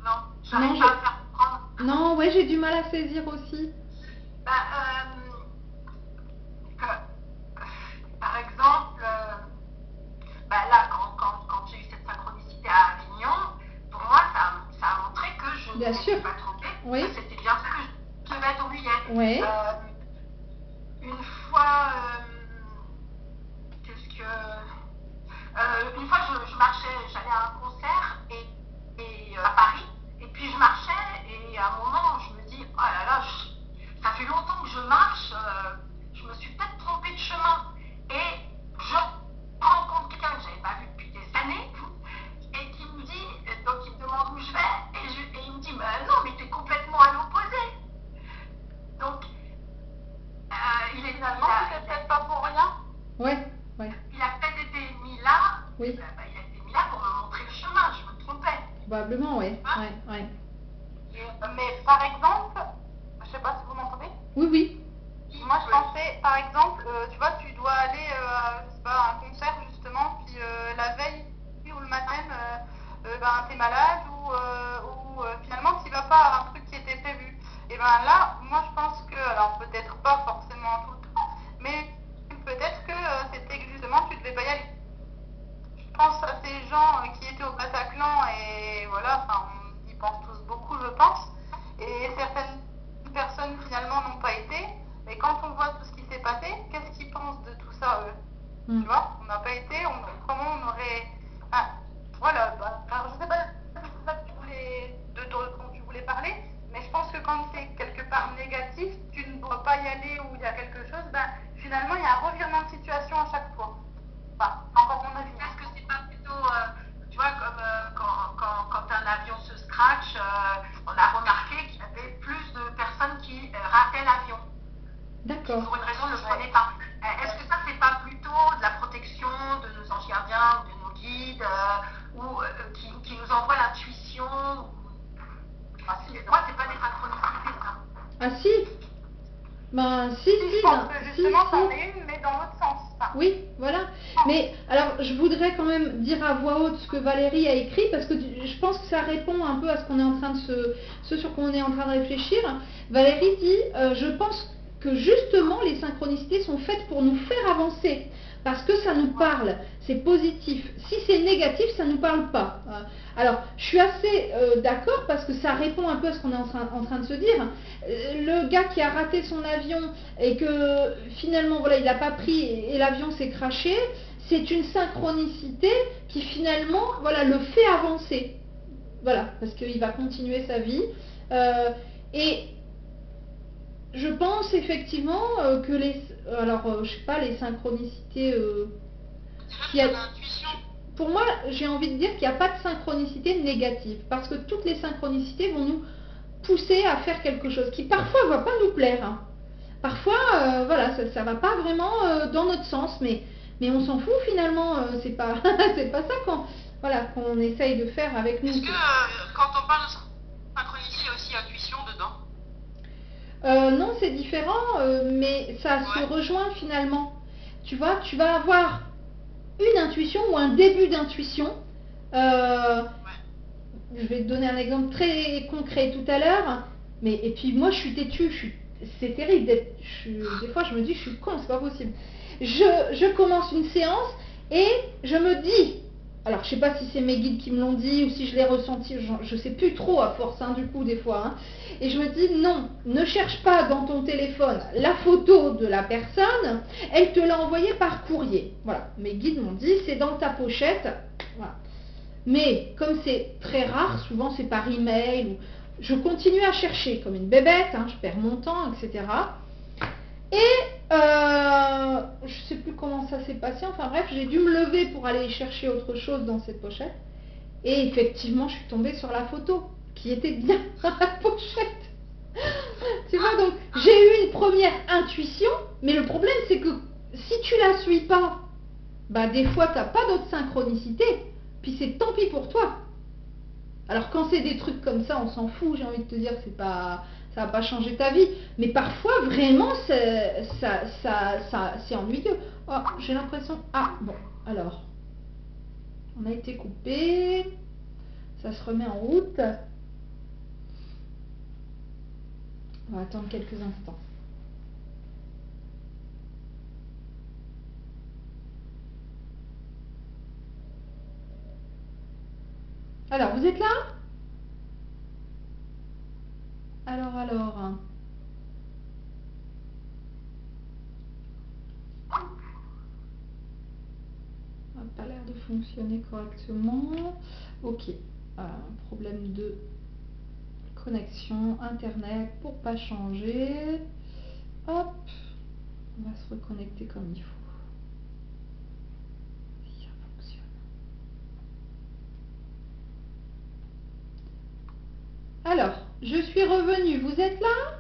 Non, j'arrive pas à faire comprendre.
Non, ouais, j'ai du mal à saisir aussi.
Par exemple, là, quand j'ai eu cette synchronicité à Avignon, pour moi, ça a montré que je ne m'étais pas trompée.
Oui.
C'était bien ce que je devais être oubliée.
Oui.
Une fois, une fois, je marchais, j'allais à un concert à Paris, et puis je marchais, et à un moment, je me dis, oh là là, ça fait longtemps que je marche, je me suis peut-être trompée de chemin. Et je rencontre quelqu'un que je n'avais pas vu depuis des années, et qui me dit, donc il me demande où je vais, et il me dit, mais non, mais t'es complètement à l'opposé. Donc, il est
finalement, c'était peut-être pas pour rien.
Ouais, ouais.
Il a peut-être été mis là.
Oui.
Il a été mis là pour me montrer le chemin, je me trompais.
Probablement, oui.
Hein?
Ouais.
Mais par exemple, je sais pas si vous m'entendez.
Oui, oui.
Moi, je pensais, par exemple, tu vois, tu dois aller, je sais pas, à un concert justement, puis la veille ou le matin, t'es malade ou finalement tu vas pas à un truc qui était prévu. Et ben là, moi, je pense que, alors peut-être pas forcément tout le temps, mais peut-être que c'était que justement tu devais pas y aller. Je pense à ces gens qui étaient au Bataclan et voilà, enfin, on y pense tous beaucoup, je pense, et certaines personnes finalement n'ont pas été. Et quand on voit tout ce qui s'est passé, qu'est-ce qu'ils pensent de tout ça, eux? Tu vois, on n'a pas été, comment on aurait... Ah, voilà, alors je sais pas si c'est ça dont tu voulais parler, mais je pense que quand c'est quelque part négatif, tu ne dois pas y aller ou il y a quelque chose, finalement il y a un revirement de situation à chaque fois. Enfin, encore mon avis.
Est-ce que c'est pas plutôt, tu vois, comme quand un avion se scratch, on a remarqué qu'il y avait plus de personnes qui rataient l'avion.
D'accord.
Pour une raison, ne le prenaient pas. Est-ce que ça, c'est pas plutôt de la protection de nos anges gardiens, de nos guides, ou qui nous envoient l'intuition Moi, c'est pas des synchronicités, ça.
Ah si. Ben si.
Je pense que justement, c'en est une, mais dans l'autre sens. Enfin,
oui, voilà. Mais alors, je voudrais quand même dire à voix haute ce que Valérie a écrit, parce que je pense que ça répond un peu à ce qu'on est en train de ce sur quoi on est en train de réfléchir. Valérie dit, je pense que justement les synchronicités sont faites pour nous faire avancer, parce que ça nous parle, c'est positif. Si c'est négatif, ça ne nous parle pas. Alors, je suis assez d'accord, parce que ça répond un peu à ce qu'on est en train de se dire. Le gars qui a raté son avion et que finalement, voilà, il n'a pas pris et l'avion s'est crashé, c'est une synchronicité qui finalement, voilà, le fait avancer. Voilà, parce qu'il va continuer sa vie. Et je pense effectivement que je sais pas, les synchronicités pour moi, j'ai envie de dire qu'il n'y a pas de synchronicité négative, parce que toutes les synchronicités vont nous pousser à faire quelque chose qui parfois va pas nous plaire, hein. Parfois, voilà, ça va pas vraiment dans notre sens, mais on s'en fout finalement, c'est pas, c'est pas ça qu'on essaye de faire avec nous.
Est-ce que quand on parle de synchronicité, il y a aussi intuition dedans?
Non, c'est différent, mais ça se
Ouais.
rejoint finalement. Tu vois, tu vas avoir une intuition ou un début d'intuition. Je vais te donner un exemple très concret tout à l'heure. Et puis moi, je suis têtue. C'est terrible des fois, je me dis, je suis con, c'est pas possible. Je commence une séance et je me dis, alors je sais pas si c'est mes guides qui me l'ont dit ou si je l'ai ressenti, je sais plus trop à force, hein, du coup, des fois. Hein. Et je me dis, non, ne cherche pas dans ton téléphone la photo de la personne, elle te l'a envoyée par courrier. Voilà, mes guides m'ont dit, c'est dans ta pochette. Voilà. Mais comme c'est très rare, souvent c'est par email, je continue à chercher comme une bébête, hein, je perds mon temps, etc. Et je sais plus comment ça s'est passé, enfin bref, j'ai dû me lever pour aller chercher autre chose dans cette pochette. Et effectivement, je suis tombée sur la photo qui était bien dans la pochette. Tu vois, donc j'ai eu une première intuition, mais le problème c'est que si tu la suis pas, bah des fois t'as pas d'autre synchronicité, puis c'est tant pis pour toi. Alors quand c'est des trucs comme ça, on s'en fout, j'ai envie de te dire, c'est pas, ça va pas changer ta vie. Mais parfois vraiment c'est ennuyeux. Oh, j'ai l'impression. Ah bon, alors. On a été coupé. Ça se remet en route. On va attendre quelques instants. Alors, vous êtes là? Alors. Ça n'a pas l'air de fonctionner correctement. Ok. Problème de connexion internet pour pas changer. Hop. On va se reconnecter comme il faut. Si ça fonctionne. Alors, je suis revenue. Vous êtes là?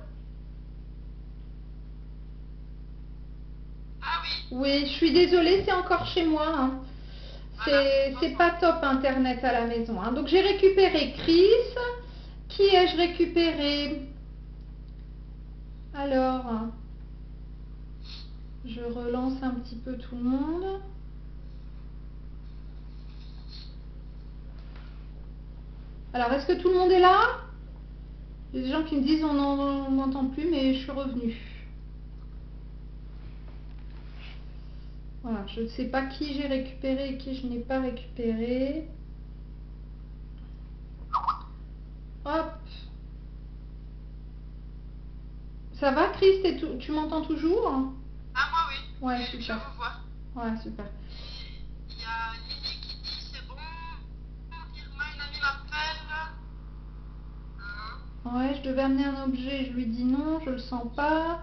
Ah oui.
Oui, je suis désolée, c'est encore chez moi. Hein. C'est pas top internet à la maison. Hein. Donc j'ai récupéré Chris. Qui ai-je récupéré? Alors, je relance un petit peu tout le monde. Alors, est-ce que tout le monde est là? Il y a des gens qui me disent on n'entend plus, mais je suis revenue. Voilà, je ne sais pas qui j'ai récupéré et qui je n'ai pas récupéré. Hop. Ça va, Chris? Tu m'entends toujours?
Ah moi oui.
Ouais,
Je
super.
vous vois.
Ouais, super.
Il y a Lily qui dit c'est bon. Irma, une amie m'appelle.
Ouais, je devais amener un objet, je lui dis non, je le sens pas.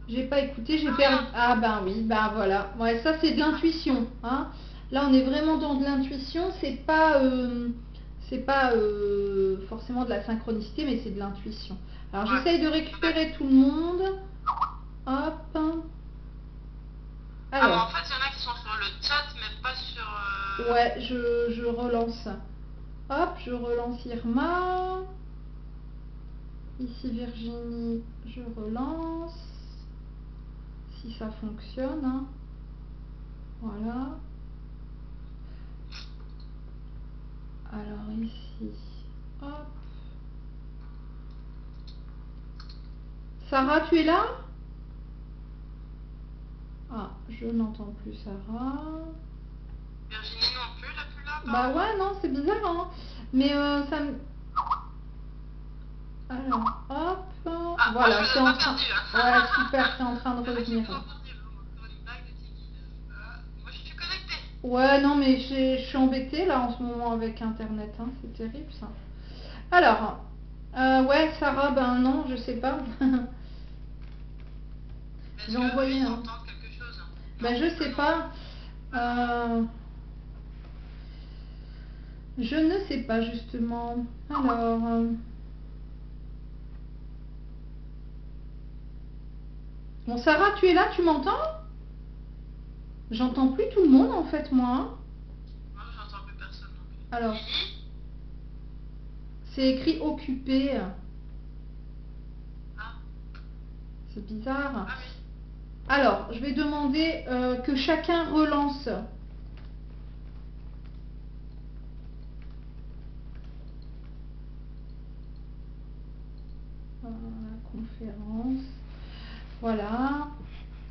J'ai pas écouté, j'ai perdu. Ah ben oui, ben voilà. Ouais, ça c'est de l'intuition. Hein. Là, on est vraiment dans de l'intuition. C'est pas forcément de la synchronicité, mais c'est de l'intuition. Alors, j'essaye de récupérer tout le monde. Hop.
Alors.
Alors.
En fait, il y en a qui sont sur le chat, mais pas sur...
Ouais, je relance. Hop, je relance Irma. Ici Virginie, je relance. Si ça fonctionne. Hein. Voilà. Alors ici, hop. Sarah, tu es là? Ah, je n'entends plus Sarah.
Virginie non plus, la plus là.
Bah ouais, non, c'est bizarre, hein. Mais ça me... Alors, hop.
Ah,
voilà,
moi, je
c'est
vous ai
en
pas
train...
perdu, hein.
Ouais, super, c'est en train de revenir.
Moi, je suis connectée.
Ouais, non, mais je suis embêtée là en ce moment avec Internet, hein. C'est terrible ça. Alors, ouais, Sarah, ben non, je sais pas. J'ai envoyé un.
Quelque chose.
Ben je sais pas. Je ne sais pas justement. Alors, Bon, Sarah, tu es là, tu m'entends? J'entends plus tout le monde en fait, moi. Hein.
Moi, j'entends plus personne non plus.
Alors,
Lily?
c'est écrit occupé.
Ah,
C'est bizarre.
ah oui.
Alors, je vais demander que chacun relance. La conférence. Voilà.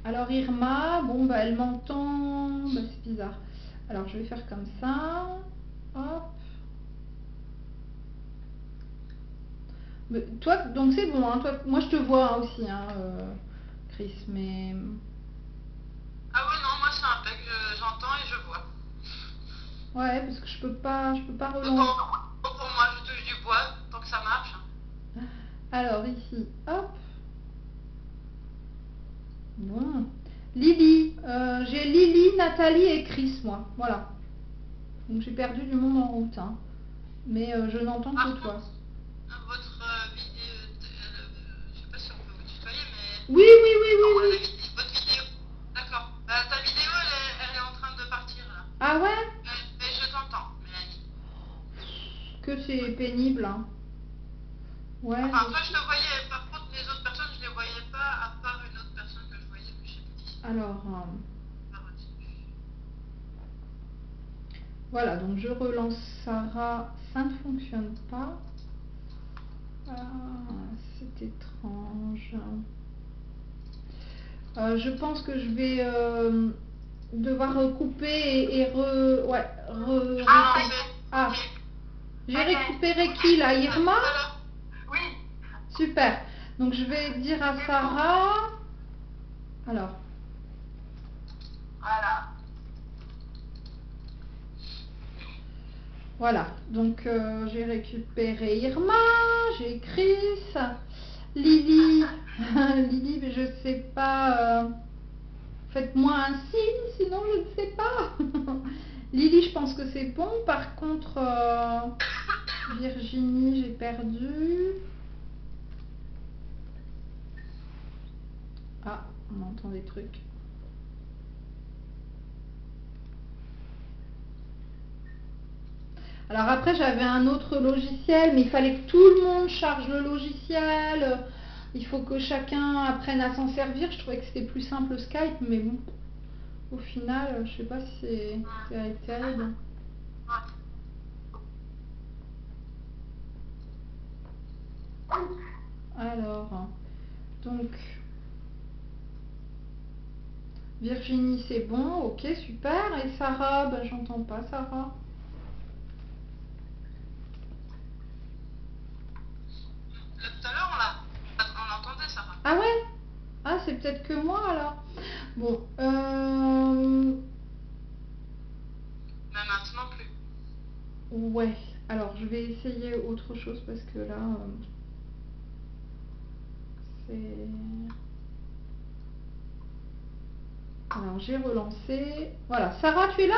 Alors Irma, bon bah elle m'entend. Bah, c'est bizarre. Alors je vais faire comme ça. Hop. Mais, toi, donc c'est bon, hein, toi, moi je te vois hein, aussi, hein, Chris, mais...
Ah oui, non, moi c'est impec, j'entends et je vois.
Ouais, parce que je peux pas
Donc
relancer.
pour moi, je touche du bois pour que ça marche.
Alors ici, hop. Bon. Lily, j'ai Lily, Nathalie et Chris, moi. Voilà. Donc j'ai perdu du monde en route, hein. Mais je n'entends
Par
que toi.
contre, votre vidéo, je sais pas si on peut vous tutoyer, mais
Oui, oui, oui, oui, oui.
votre vidéo, d'accord. Ta vidéo, elle est en train de partir là.
Ah ouais?
Mais je t'entends, Mélanie.
Que c'est pénible, hein. Ouais.
Enfin, toi je te voyais, par contre les autres personnes je les voyais pas, à part une autre personne que je voyais, mais je sais plus qui
Alors,
c'est.
voilà, donc je relance Sarah, ça ne fonctionne pas. Ah, c'est étrange. Je pense que je vais devoir recouper et ouais,
Ah,
ah, j'ai récupéré qui là, Irma?
Oui.
Super. Donc je vais dire à Sarah. Alors.
Voilà.
Voilà. Donc j'ai récupéré Irma, j'ai Chris, Lily. Lily, mais je sais pas. Faites-moi un signe, sinon je ne sais pas. Lily, je pense que c'est bon. Par contre, Virginie, j'ai perdu. Ah, on entend des trucs. Alors après, j'avais un autre logiciel, mais il fallait que tout le monde charge le logiciel. Il faut que chacun apprenne à s'en servir. Je trouvais que c'était plus simple Skype, mais bon, au final, je sais pas si c'est terrible. Alors, donc, Virginie, c'est bon, ok, super. Et Sarah, ben, j'entends pas Sarah.
Tout à l'heure, on l'entendait, Sarah.
Ah ouais? Ah, c'est peut-être que moi alors. Bon,
Mais maintenant plus.
ouais. Alors, je vais essayer autre chose parce que là, c'est... Alors, j'ai relancé. Voilà. Sarah, tu es là?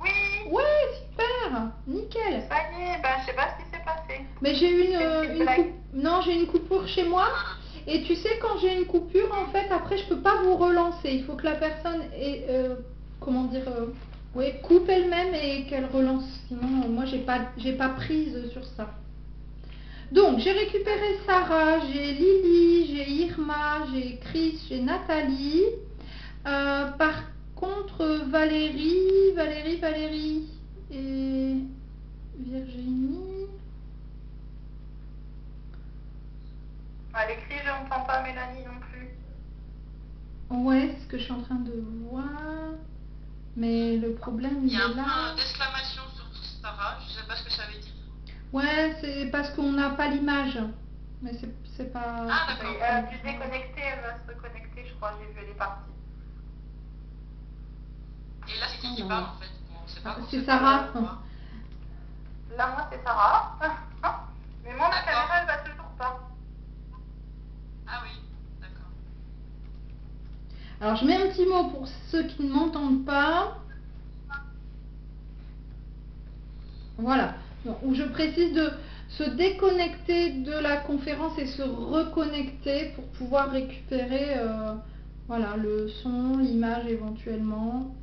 Oui,
Ouais, super. Nickel.
ça y est, ben, je sais pas ce qui s'est passé.
Mais j'ai eu
C'est une blague.
Non, j'ai une coupure chez moi. Et tu sais, quand j'ai une coupure, en fait, après, je peux pas vous relancer. Il faut que la personne ait, comment dire, ouais, coupe elle-même et qu'elle relance. Sinon, moi, j'ai pas prise sur ça. Donc, j'ai récupéré Sarah, j'ai Lily, j'ai Irma, j'ai Chris, j'ai Nathalie. Par contre, Valérie et Virginie.
À l'écrit, je n'entends pas Mélanie non plus.
Ouais, c'est ce que je suis en train de voir. Mais le problème,
Il
il
y a un
est là.
point d'exclamation sur Sarah, je sais pas ce que ça veut dire.
Ouais, c'est parce qu'on n'a pas l'image. Mais c'est pas...
Ah,
Oui,
d'accord.
elle a dû déconnecter, elle va se reconnecter, je crois, j'ai vu, elle est partie.
Et là, c'est qui
Alors.
parle en fait? On sait pas.
C'est Sarah.
Là, moi, c'est Sarah. Mais moi, ma
D'accord.
caméra, elle va toujours pas.
Ah oui, d'accord.
Alors, je mets un petit mot pour ceux qui ne m'entendent pas. Voilà. Donc, où je précise de se déconnecter de la conférence et se reconnecter pour pouvoir récupérer voilà, le son, l'image éventuellement.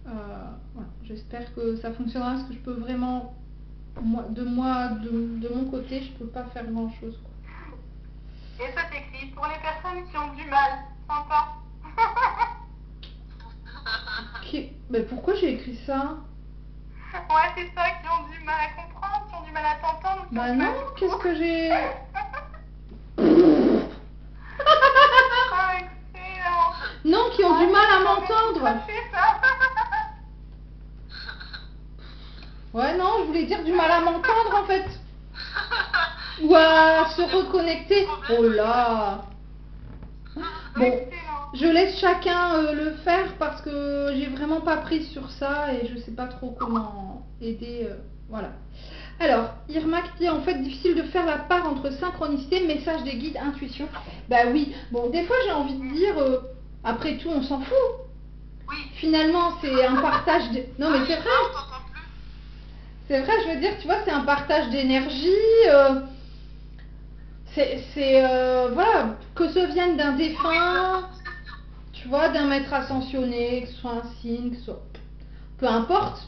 Voilà. J'espère que ça fonctionnera parce que je peux vraiment, de mon côté, je peux pas faire grand chose.
Et ça s'écrit pour les personnes qui ont du mal. Sympa.
Mais pourquoi j'ai écrit ça?
Ouais, c'est ça, qui ont du mal à comprendre, qui ont du mal à t'entendre.
Bah non, qu'est-ce que j'ai...
Ah, excellent.
Non, qui ont du mal à m'entendre.
C'est ça.
Ouais, non, je voulais dire du mal à m'entendre en fait. Ou à se reconnecter. Oh là. Bon,
Excellent.
je laisse chacun le faire parce que j'ai vraiment pas pris sur ça et je sais pas trop comment aider. Voilà. Alors, Irma qui dit en fait difficile de faire la part entre synchronicité, message des guides, intuition. Bah oui, bon, des fois j'ai envie de dire, après tout on s'en fout.
Oui.
Finalement c'est un partage de... Non mais c'est vrai.
On t'entend plus.
C'est vrai, je veux dire, tu vois, c'est un partage d'énergie. Voilà, que ce vienne d'un défunt, tu vois, d'un maître ascensionné, que ce soit un signe, que ce soit... Peu importe.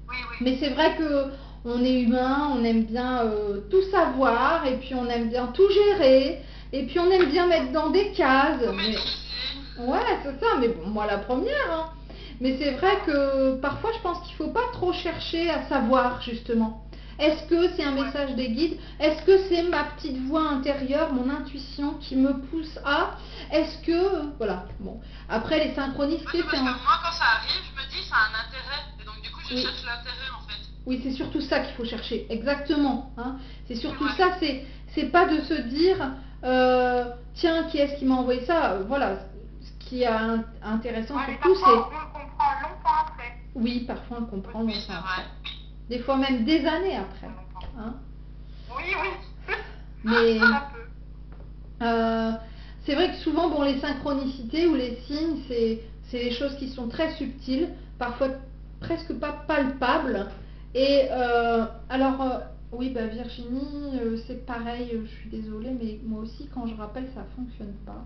Oui, oui.
Mais c'est vrai que on est humain, on aime bien tout savoir, et puis on aime bien tout gérer, et puis on aime bien mettre dans des cases. Mais... Ouais, c'est ça, mais bon, moi la première, hein. Mais c'est vrai que parfois je pense qu'il ne faut pas trop chercher à savoir justement. Est-ce que c'est un message des guides? Est-ce que c'est ma petite voix intérieure, mon intuition qui me pousse à? Est-ce que... Voilà, bon. Après les synchronicités,
Ouais, parce
c'est
que
un...
moi, quand ça arrive, je me dis ça a un intérêt. Et donc, du coup, je
Oui.
cherche l'intérêt en fait.
Oui, c'est surtout ça qu'il faut chercher, exactement. Hein. C'est surtout
Ouais.
ça, c'est pas de se dire, tiens, qui est-ce qui m'a envoyé ça? Voilà, ce qui est intéressant
Ouais, mais
surtout,
parfois,
c'est...
on le comprend longtemps après.
Oui, parfois on le comprend
Oui,
longtemps
c'est
après.
vrai.
Des fois même des années après. Hein.
Oui, oui.
Mais
Ça peut.
c'est vrai que souvent, bon, les synchronicités ou les signes, c'est des choses qui sont très subtiles, parfois presque pas palpables. Et alors, oui, bah Virginie, c'est pareil, je suis désolée, mais moi aussi, quand je rappelle, ça fonctionne pas.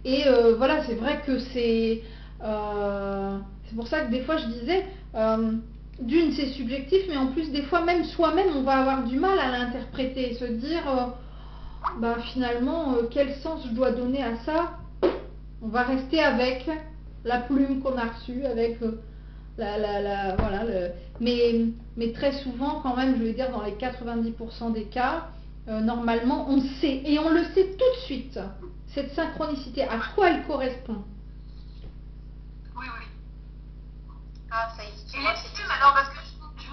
Et voilà, c'est vrai que c'est pour ça que des fois je disais, d'une c'est subjectif, mais en plus des fois même soi-même on va avoir du mal à l'interpréter, se dire, bah finalement quel sens je dois donner à ça? On va rester avec la plume qu'on a reçue, avec voilà, mais très souvent quand même, je vais dire dans les 90% des cas, normalement on sait, et on le sait tout de suite, cette synchronicité, à quoi elle correspond.
Oui, oui.
Ah, ça y est.
Et les plumes, alors, parce que je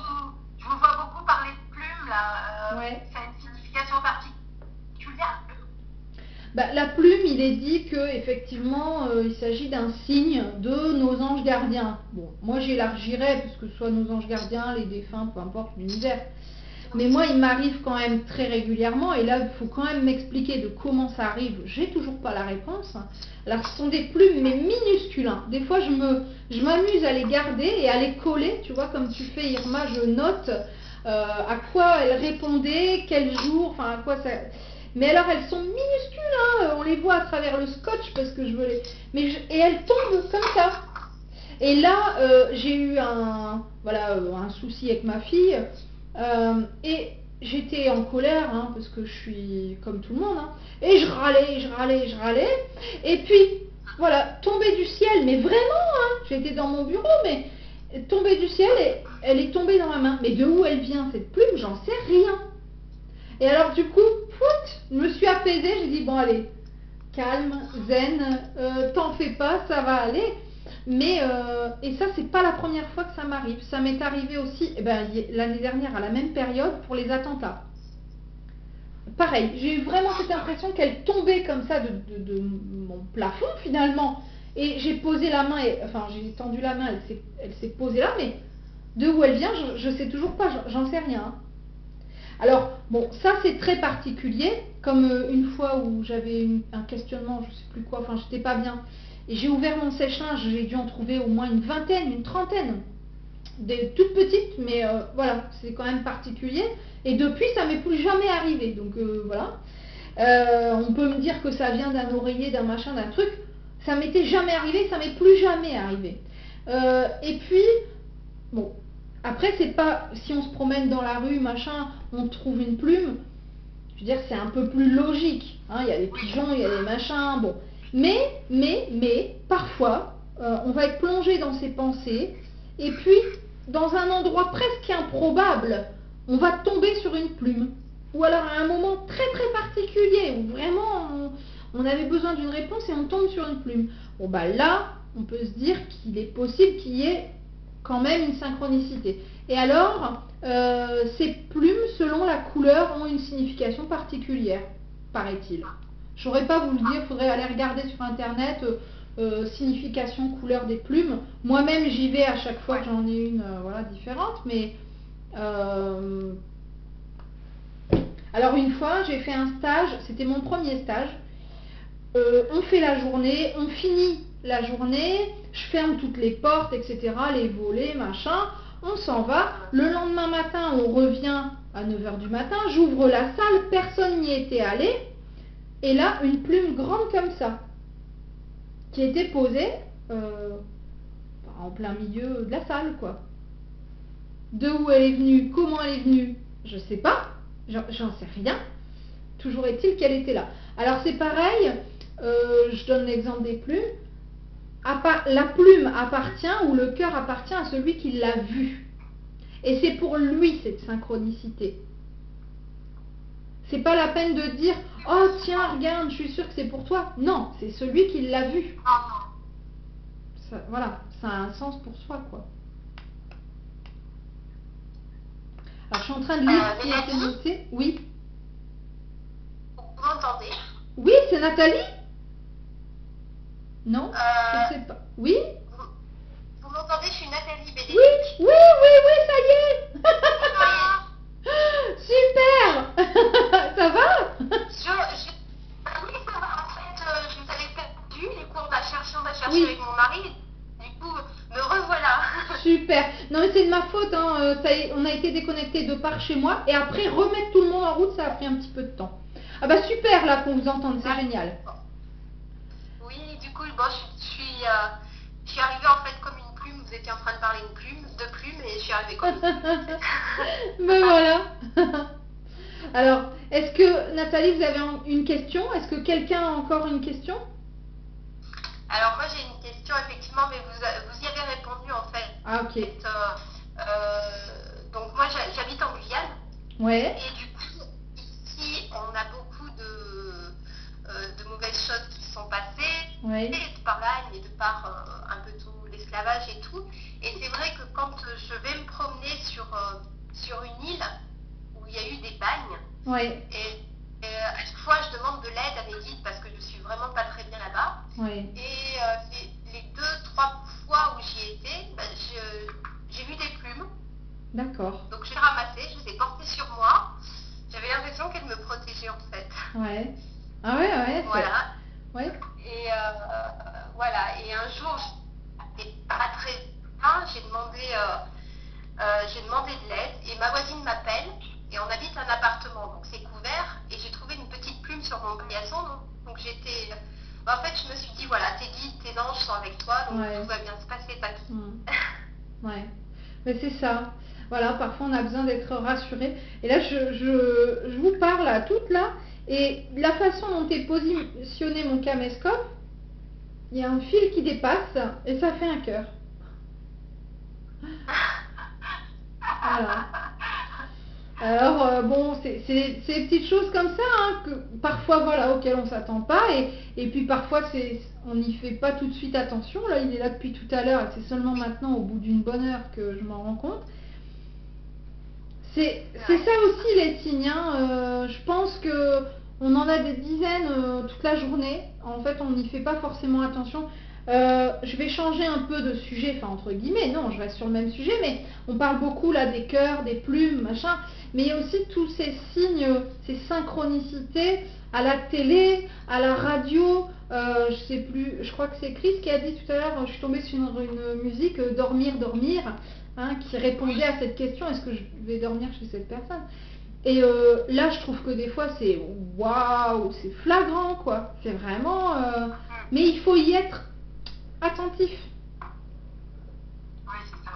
vous vois beaucoup parler de plumes, là.
Ouais.
Ça a une signification particulière.
Bah, la plume, il est dit que effectivement, il s'agit d'un signe de nos anges gardiens. Bon, moi j'élargirais, parce que ce soit nos anges gardiens, les défunts, peu importe l'univers. Mais moi, il m'arrive quand même très régulièrement, et là, il faut quand même m'expliquer de comment ça arrive. J'ai toujours pas la réponse. Alors, ce sont des plumes, mais minuscules. Hein. Des fois, je m'amuse à les garder et à les coller, tu vois, comme tu fais, Irma, je note à quoi elles répondaient, quel jour, enfin, à quoi ça... Mais alors, elles sont minuscules, hein. On les voit à travers le scotch, parce que je veux les... Et elles tombent comme ça. Et là, j'ai eu un souci avec ma fille. Et j'étais en colère, hein, parce que je suis comme tout le monde, hein, et je râlais, et puis voilà, tombée du ciel, mais vraiment, hein, j'étais dans mon bureau, mais tombée du ciel, et elle est tombée dans ma main. Mais de où elle vient cette plume? J'en sais rien. Et alors du coup, je me suis apaisée, j'ai dit bon allez, calme, zen, t'en fais pas, ça va aller. Mais, et ça, c'est pas la première fois que ça m'arrive. Ça m'est arrivé aussi l'année dernière, à la même période, pour les attentats. Pareil, j'ai eu vraiment cette impression qu'elle tombait comme ça de mon plafond, finalement. Et j'ai posé la main, enfin, j'ai tendu la main, elle s'est posée là, mais de où elle vient, je sais toujours pas, j'en sais rien. Alors, bon, ça, c'est très particulier, comme une fois où j'avais un questionnement, je sais plus quoi, enfin, j'étais pas bien. Et j'ai ouvert mon sèche-linge, j'ai dû en trouver au moins une vingtaine, une trentaine. Des toutes petites, mais voilà, c'est quand même particulier. Et depuis, ça m'est plus jamais arrivé. Donc voilà. On peut me dire que ça vient d'un oreiller, d'un machin, d'un truc. Ça m'était jamais arrivé, ça m'est plus jamais arrivé. Et puis, bon, après, c'est pas si on se promène dans la rue, machin, on trouve une plume. Je veux dire, c'est un peu plus logique. Hein, il y a les pigeons, il y a les machins, bon. Mais, parfois, on va être plongé dans ses pensées, et puis, dans un endroit presque improbable, on va tomber sur une plume. Ou alors à un moment très très particulier, où vraiment on avait besoin d'une réponse et on tombe sur une plume. Bon bah là, on peut se dire qu'il est possible qu'il y ait quand même une synchronicité. Et alors, ces plumes, selon la couleur, ont une signification particulière, paraît-il. Je ne saurais pas vous le dire, il faudrait aller regarder sur internet, signification, couleur des plumes. Moi-même, j'y vais à chaque fois que j'en ai une voilà, différente, mais... Alors une fois, j'ai fait un stage, c'était mon premier stage. On fait la journée, on finit la journée, je ferme toutes les portes, etc., les volets, machin, on s'en va. Le lendemain matin, on revient à 9h du matin, j'ouvre la salle, personne n'y était allé, et là, une plume grande comme ça, qui était posée en plein milieu de la salle, quoi. De où elle est venue, comment elle est venue, je sais pas, j'en sais rien. Toujours est-il qu'elle était là. Alors c'est pareil, je donne l'exemple des plumes. La plume appartient, ou le cœur appartient à celui qui l'a vue. Et c'est pour lui cette synchronicité. C'est pas la peine de dire « Oh tiens, regarde, je suis sûre que c'est pour toi ». Non, c'est celui qui l'a vue. Ça, voilà, ça a un sens pour soi, quoi. Alors je suis en train de lire ce qui a été noté. Oui.
Vous m'entendez?
Oui, c'est Nathalie? Non, je sais pas. Oui?
Vous m'entendez? Je suis Nathalie Bédénic.
Oui, ça y est. Super. Ça va?
Oui, ça va. En fait, je vous avais perdu les cours, on a cherché
Oui.
avec mon mari. Du coup, me revoilà.
Super. Non, mais c'est de ma faute. Hein. On a été déconnectés de part chez moi. Et après, remettre tout le monde en route, ça a pris un petit peu de temps. Ah bah super là qu'on vous entende, c'est génial.
Oui, du coup, bon, je suis arrivée en fait comme une plume. Vous étiez en train de parler de plume, et je suis arrivée comme une plume.
Ben voilà. Alors, est-ce que Nathalie, vous avez une question? Est-ce que quelqu'un a encore une question?
Alors moi j'ai une question effectivement, mais vous y avez répondu en fait.
Ah ok.
Donc moi j'habite en Guyane.
Ouais.
Et du coup ici on a beaucoup de mauvaises choses qui sont passées.
Ouais.
De par l'Allemagne et de par un peu tout l'esclavage et tout. Et c'est vrai que quand je vais me promener sur une île où il y a eu des bagnes,
Ouais.
et à chaque fois je demande de l'aide à mes guides parce que je suis vraiment pas très bien là-bas.
Ouais.
Et les 2-3 fois où j'y étais, j'ai vu des plumes.
D'accord.
Donc j'ai ramassé, je les ai portées sur moi. J'avais l'impression qu'elles me protégeaient en fait.
Ouais. Ah ouais.
Voilà.
Ouais.
Et voilà. Et un jour, j'étais pas très bien, j'ai demandé de l'aide et ma voisine m'appelle et on habite un appartement, donc c'est couvert et j'ai trouvé une petite plume sur mon paillasson, donc j'étais... En fait, je me suis dit, voilà, tes guides, tes anges sont avec toi, donc tout va bien se passer, t'inquiète.
Ouais. Mais c'est ça. Voilà, parfois on a besoin d'être rassuré. Et là, je vous parle à toutes là, et la façon dont est positionné mon caméscope, il y a un fil qui dépasse et ça fait un cœur. Voilà. Alors bon, c'est des petites choses comme ça hein, que parfois voilà auxquelles on s'attend pas et puis parfois on n'y fait pas tout de suite attention. Là, il est là depuis tout à l'heure et c'est seulement maintenant au bout d'une bonne heure que je m'en rends compte. C'est ça aussi les signes. Hein. Je pense que on en a des dizaines toute la journée. En fait, on n'y fait pas forcément attention. Je vais changer un peu de sujet, enfin entre guillemets, non, je reste sur le même sujet, mais on parle beaucoup là des cœurs, des plumes, machin, mais il y a aussi tous ces signes, ces synchronicités à la télé, à la radio, je sais plus, je crois que c'est Chris qui a dit tout à l'heure, je suis tombée sur une musique, Dormir, hein, qui répondait à cette question, est-ce que je vais dormir chez cette personne? Et là, je trouve que des fois, c'est waouh, c'est flagrant, quoi. C'est vraiment... Mais il faut y être attentif.
Oui, c'est ça.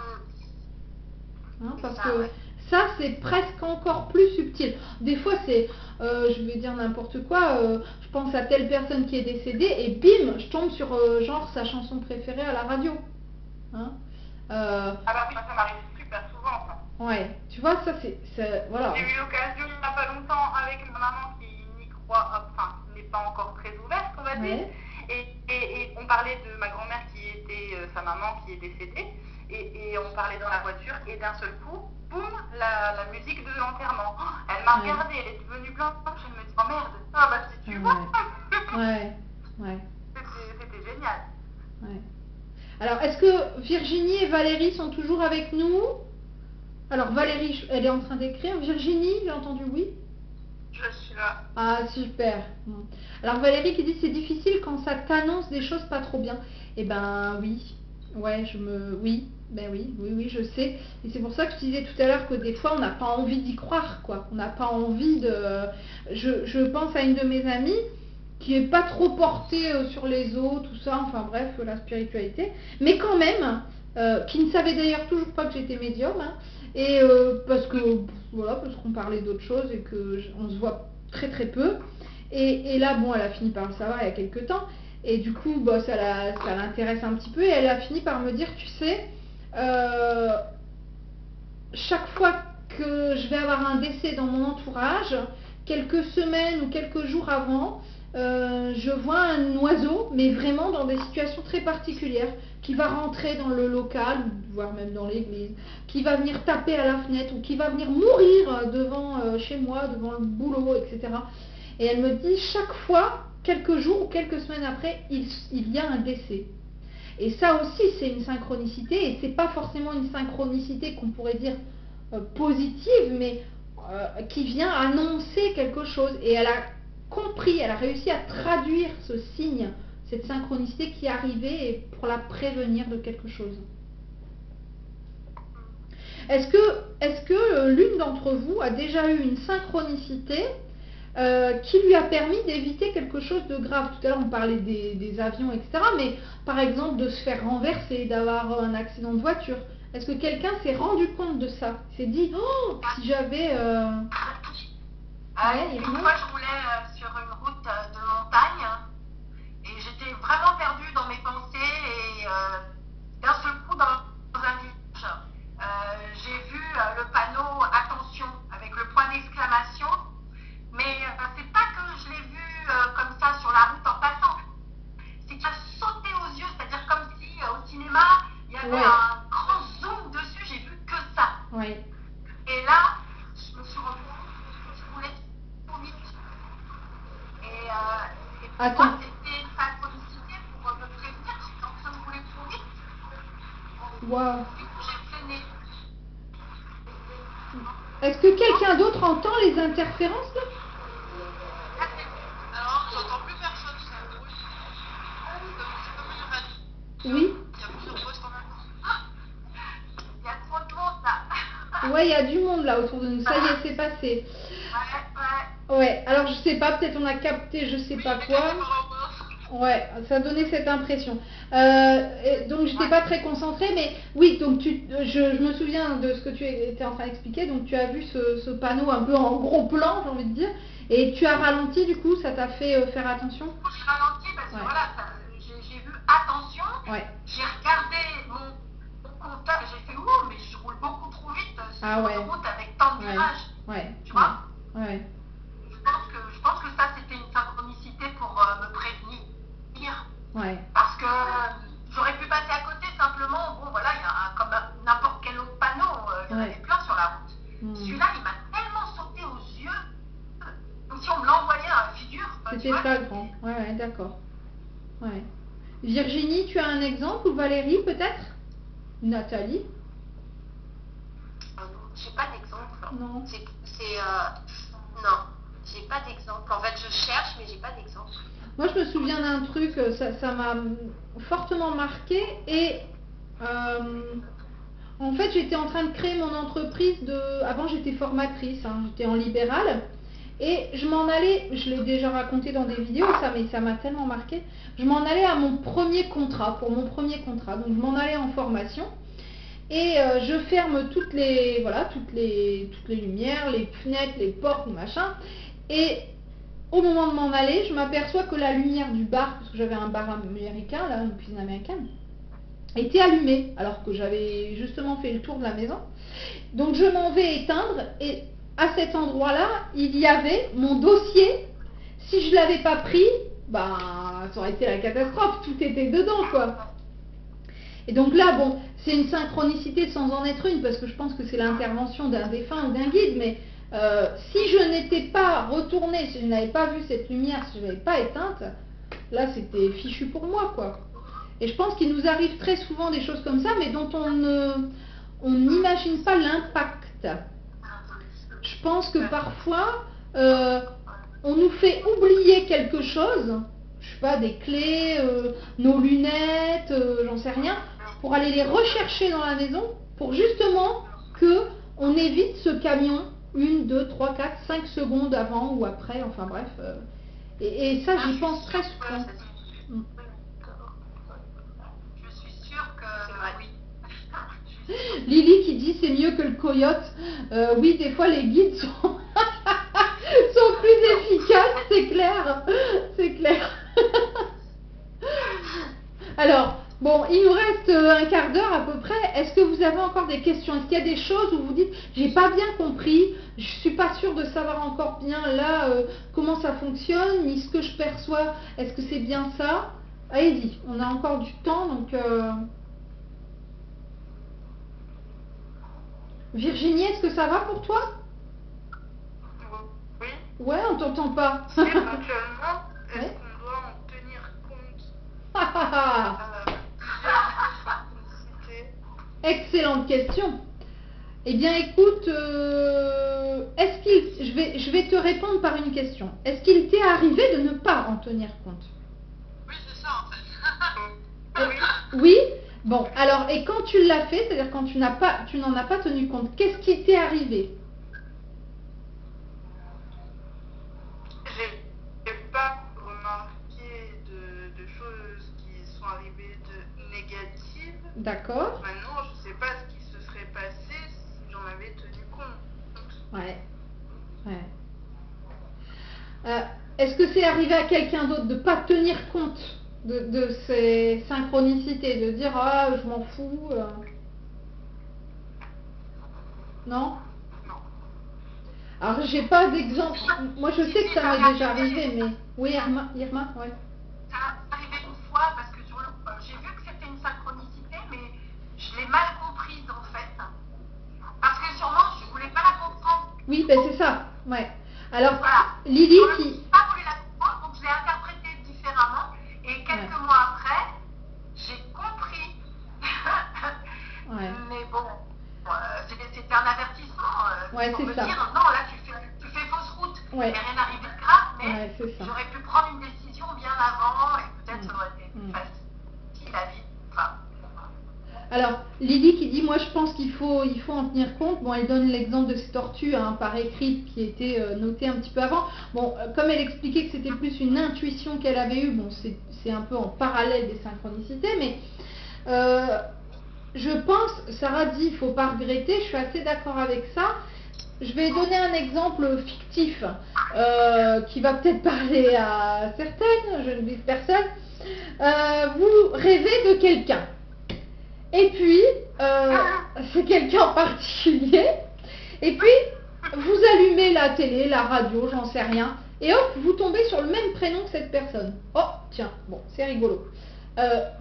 Hein,
C'est
parce
ça,
que
ouais.
ça, c'est presque encore plus subtil. Des fois, c'est, je vais dire n'importe quoi, je pense à telle personne qui est décédée et bim, je tombe sur genre sa chanson préférée à la radio. Hein.
Ah bah oui, ça m'arrive super souvent, ça.
Ouais, tu vois, ça voilà.
J'ai eu l'occasion il n'y a pas longtemps avec ma maman qui n'y croit, enfin, qui n'est pas encore très ouverte, on va dire.
Ouais.
Et on parlait de ma grand-mère qui était sa maman qui est décédée. Et on parlait dans la voiture et d'un seul coup, boum, la musique de l'enterrement. Oh, elle m'a regardée, elle est devenue blanche, elle me dit oh merde, ah bah si tu vois.
Ouais.
C'était génial.
Ouais. Alors, est-ce que Virginie et Valérie sont toujours avec nous? Alors, Valérie, elle est en train d'écrire. Virginie, j'ai entendu oui.
Je suis là.
Ah, super. Alors, Valérie qui dit c'est difficile quand ça t'annonce des choses pas trop bien. Eh ben, oui. Ouais, oui. Ben oui, je sais. Et c'est pour ça que je disais tout à l'heure que des fois, on n'a pas envie d'y croire, quoi. On n'a pas envie de... Je pense à une de mes amies qui est pas trop portée sur les eaux, tout ça, enfin bref, la spiritualité, mais quand même, qui ne savait d'ailleurs toujours pas que j'étais médium, hein, et parce qu'on parlait d'autres choses et que on se voit très très peu, et là, bon, elle a fini par le savoir il y a quelques temps, et du coup, bah, ça l'intéresse un petit peu, et elle a fini par me dire, tu sais, chaque fois que je vais avoir un décès dans mon entourage, quelques semaines ou quelques jours avant, je vois un oiseau, mais vraiment dans des situations très particulières, qui va rentrer dans le local, voire même dans l'église, qui va venir taper à la fenêtre, ou qui va venir mourir devant chez moi, devant le boulot, etc. Et elle me dit, chaque fois, quelques jours ou quelques semaines après, il y a un décès. Et ça aussi, c'est une synchronicité, et c'est pas forcément une synchronicité qu'on pourrait dire positive, mais qui vient annoncer quelque chose. Et elle a compris, elle a réussi à traduire ce signe, cette synchronicité qui arrivait et pour la prévenir de quelque chose. Est-ce que l'une d'entre vous a déjà eu une synchronicité qui lui a permis d'éviter quelque chose de grave? Tout à l'heure on parlait des avions, etc. Mais par exemple de se faire renverser, d'avoir un accident de voiture. Est-ce que quelqu'un s'est rendu compte de ça? S'est dit, oh, si j'avais...
Une fois, je roulais sur une route de montagne et j'étais vraiment perdue dans mes pensées et d'un seul coup, dans un village, j'ai vu le panneau attention avec le point d'exclamation, mais c'est pas que je l'ai vu comme ça sur la route en passant, c'est qu'il a sauté aux yeux, c'est-à-dire comme si au cinéma il y avait un grand zoom dessus, j'ai vu que ça.
Ouais.
Et là, je me suis rendue compte que je roulais trop vite. Et pour moi, c'était une synchronicité pour me prévenir que j'étais en train de rouler trop vite.
Wow.
Du coup, j'ai freiné.
Est-ce que quelqu'un d'autre entend les interférences là?
Alors, j'entends plus personne, c'est un bruit. C'est comme une radio.
Oui.
Il y a plusieurs postes en même temps.
Il y a trop de monde là.
Ouais, il y a du monde là autour de nous. Ça y est, c'est passé. Ouais, alors je sais pas, peut-être on a capté je sais pas quoi. Ouais, ça a donné cette impression. Donc j'étais pas très concentrée, mais oui, donc je me souviens de ce que tu étais en train d'expliquer. Donc tu as vu ce panneau un peu en gros plan, j'ai envie de dire, et tu as ralenti du coup, ça t'a fait faire attention?
Du coup, j'ai ralenti parce que voilà, j'ai vu attention.
Ouais.
J'ai regardé mon compteur et j'ai fait ouh, mais je roule beaucoup trop vite sur une route avec tant de virages.
Ouais.
Tu vois?
Ouais.
Je pense que ça c'était une synchronicité pour me prévenir.
Ouais.
Parce que j'aurais pu passer à côté simplement, bon voilà, il y a comme n'importe quel autre panneau, il y en avait plein sur la route. Celui-là, il m'a tellement sauté aux yeux, comme si on me l'envoyait dans la figure.
C'était flagrant. Ouais, d'accord. Ouais. Virginie, tu as un exemple, ou Valérie peut-être? Nathalie?
J'ai pas d'exemple.
Non.
Non, j'ai pas d'exemple. En fait, je cherche, mais j'ai pas d'exemple.
Moi, je me souviens d'un truc, ça m'a fortement marqué, et En fait, j'étais en train de créer mon entreprise de... Avant, j'étais formatrice, hein, j'étais en libéral. Et je m'en allais, je l'ai déjà raconté dans des vidéos, ça, mais ça m'a tellement marqué. Je m'en allais à mon premier contrat, pour mon premier contrat. Donc, je m'en allais en formation. Et je ferme toutes les, voilà, toutes les lumières, les fenêtres, les portes, machin. Et au moment de m'en aller, je m'aperçois que la lumière du bar, parce que j'avais un bar américain, là, une cuisine américaine, était allumée, alors que j'avais justement fait le tour de la maison. Donc je m'en vais éteindre, et à cet endroit-là, il y avait mon dossier. Si je ne l'avais pas pris, bah, ça aurait été la catastrophe, tout était dedans, quoi. Et donc là, bon, c'est une synchronicité sans en être une, parce que je pense que c'est l'intervention d'un défunt ou d'un guide, mais si je n'étais pas retournée, si je n'avais pas vu cette lumière, si je ne l'avais pas éteinte, là, c'était fichu pour moi, quoi. Et je pense qu'il nous arrive très souvent des choses comme ça, mais dont on n'imagine pas l'impact. Je pense que parfois, on nous fait oublier quelque chose, je sais pas, des clés, nos lunettes, j'en sais rien, pour aller les rechercher dans la maison, pour justement que on évite ce camion 1, 2, 3, 4, 5 secondes avant ou après, enfin bref. Et ça, j'y pense très souvent.
Je suis sûre que oui.
Lily qui dit c'est mieux que le coyote. Oui, des fois les guides sont, sont plus efficaces, c'est clair. C'est clair. Alors, bon, il nous reste un quart d'heure à peu près. Est-ce que vous avez encore des questions? Est-ce qu'il y a des choses où vous dites j'ai pas bien compris, je suis pas sûre de savoir encore bien là comment ça fonctionne, ni ce que je perçois, est-ce que c'est bien ça? Allez-y, on a encore du temps, donc... Virginie, est-ce que ça va pour toi?
Oui.
Ouais, on t'entend pas.
Éventuellement, est-ce
Ouais.
qu'on doit en tenir compte
Excellente question. Eh bien, écoute, est-ce qu'il, je vais te répondre par une question. Est-ce qu'il t'est arrivé de ne pas en tenir compte?
Oui, c'est ça en fait.
Oui. Bon, alors, et quand tu l'as fait, c'est-à-dire quand tu n'en as pas tenu compte, qu'est-ce qui t'est arrivé?
J'ai pas remarqué de choses qui sont arrivées de négatives.
D'accord.
Maintenant, je sais pas ce qui se serait passé si j'en avais tenu compte.
Ouais. Ouais. Est-ce que c'est arrivé à quelqu'un d'autre de ne pas tenir compte de ces synchronicités, de dire ah je m'en fous Non. Alors j'ai pas d'exemple. Moi je sais que ça m'est déjà arrivé, mais oui Irma, ouais.
Ça m'est arrivé une fois parce que j'ai vu que c'était une synchronicité, mais je l'ai mal comprise en fait. Parce que sûrement je voulais pas la comprendre.
Oui, ben c'est ça. Ouais. Alors
Voilà.
Lily
Je
qui.
n'ai pas voulu la comprendre, donc je l'ai interprétée différemment. Et quelques mois après, j'ai compris.
Ouais.
Mais bon, c'était un avertissement.
Ouais,
pour
c'est
me
ça.
dire non, là tu fais fausse route.
Ouais.
Il n'est rien arrivé de grave, mais
Ouais, c'est ça.
j'aurais pu prendre une décision bien avant et peut-être ça aurait été plus facile la vie. Enfin,
Alors, Lily qui dit, moi je pense qu'il faut en tenir compte. Bon, elle donne l'exemple de ces tortues par écrit qui était noté un petit peu avant. Bon, comme elle expliquait que c'était plus une intuition qu'elle avait eue, bon, c'est un peu en parallèle des synchronicités, mais je pense, Sarah dit, il ne faut pas regretter, je suis assez d'accord avec ça. Je vais donner un exemple fictif qui va peut-être parler à certaines, je ne vise personne. Vous rêvez de quelqu'un. Et puis, c'est quelqu'un en particulier. Et puis, vous allumez la télé, la radio, j'en sais rien. Et hop, vous tombez sur le même prénom que cette personne. Oh, tiens, bon, c'est rigolo.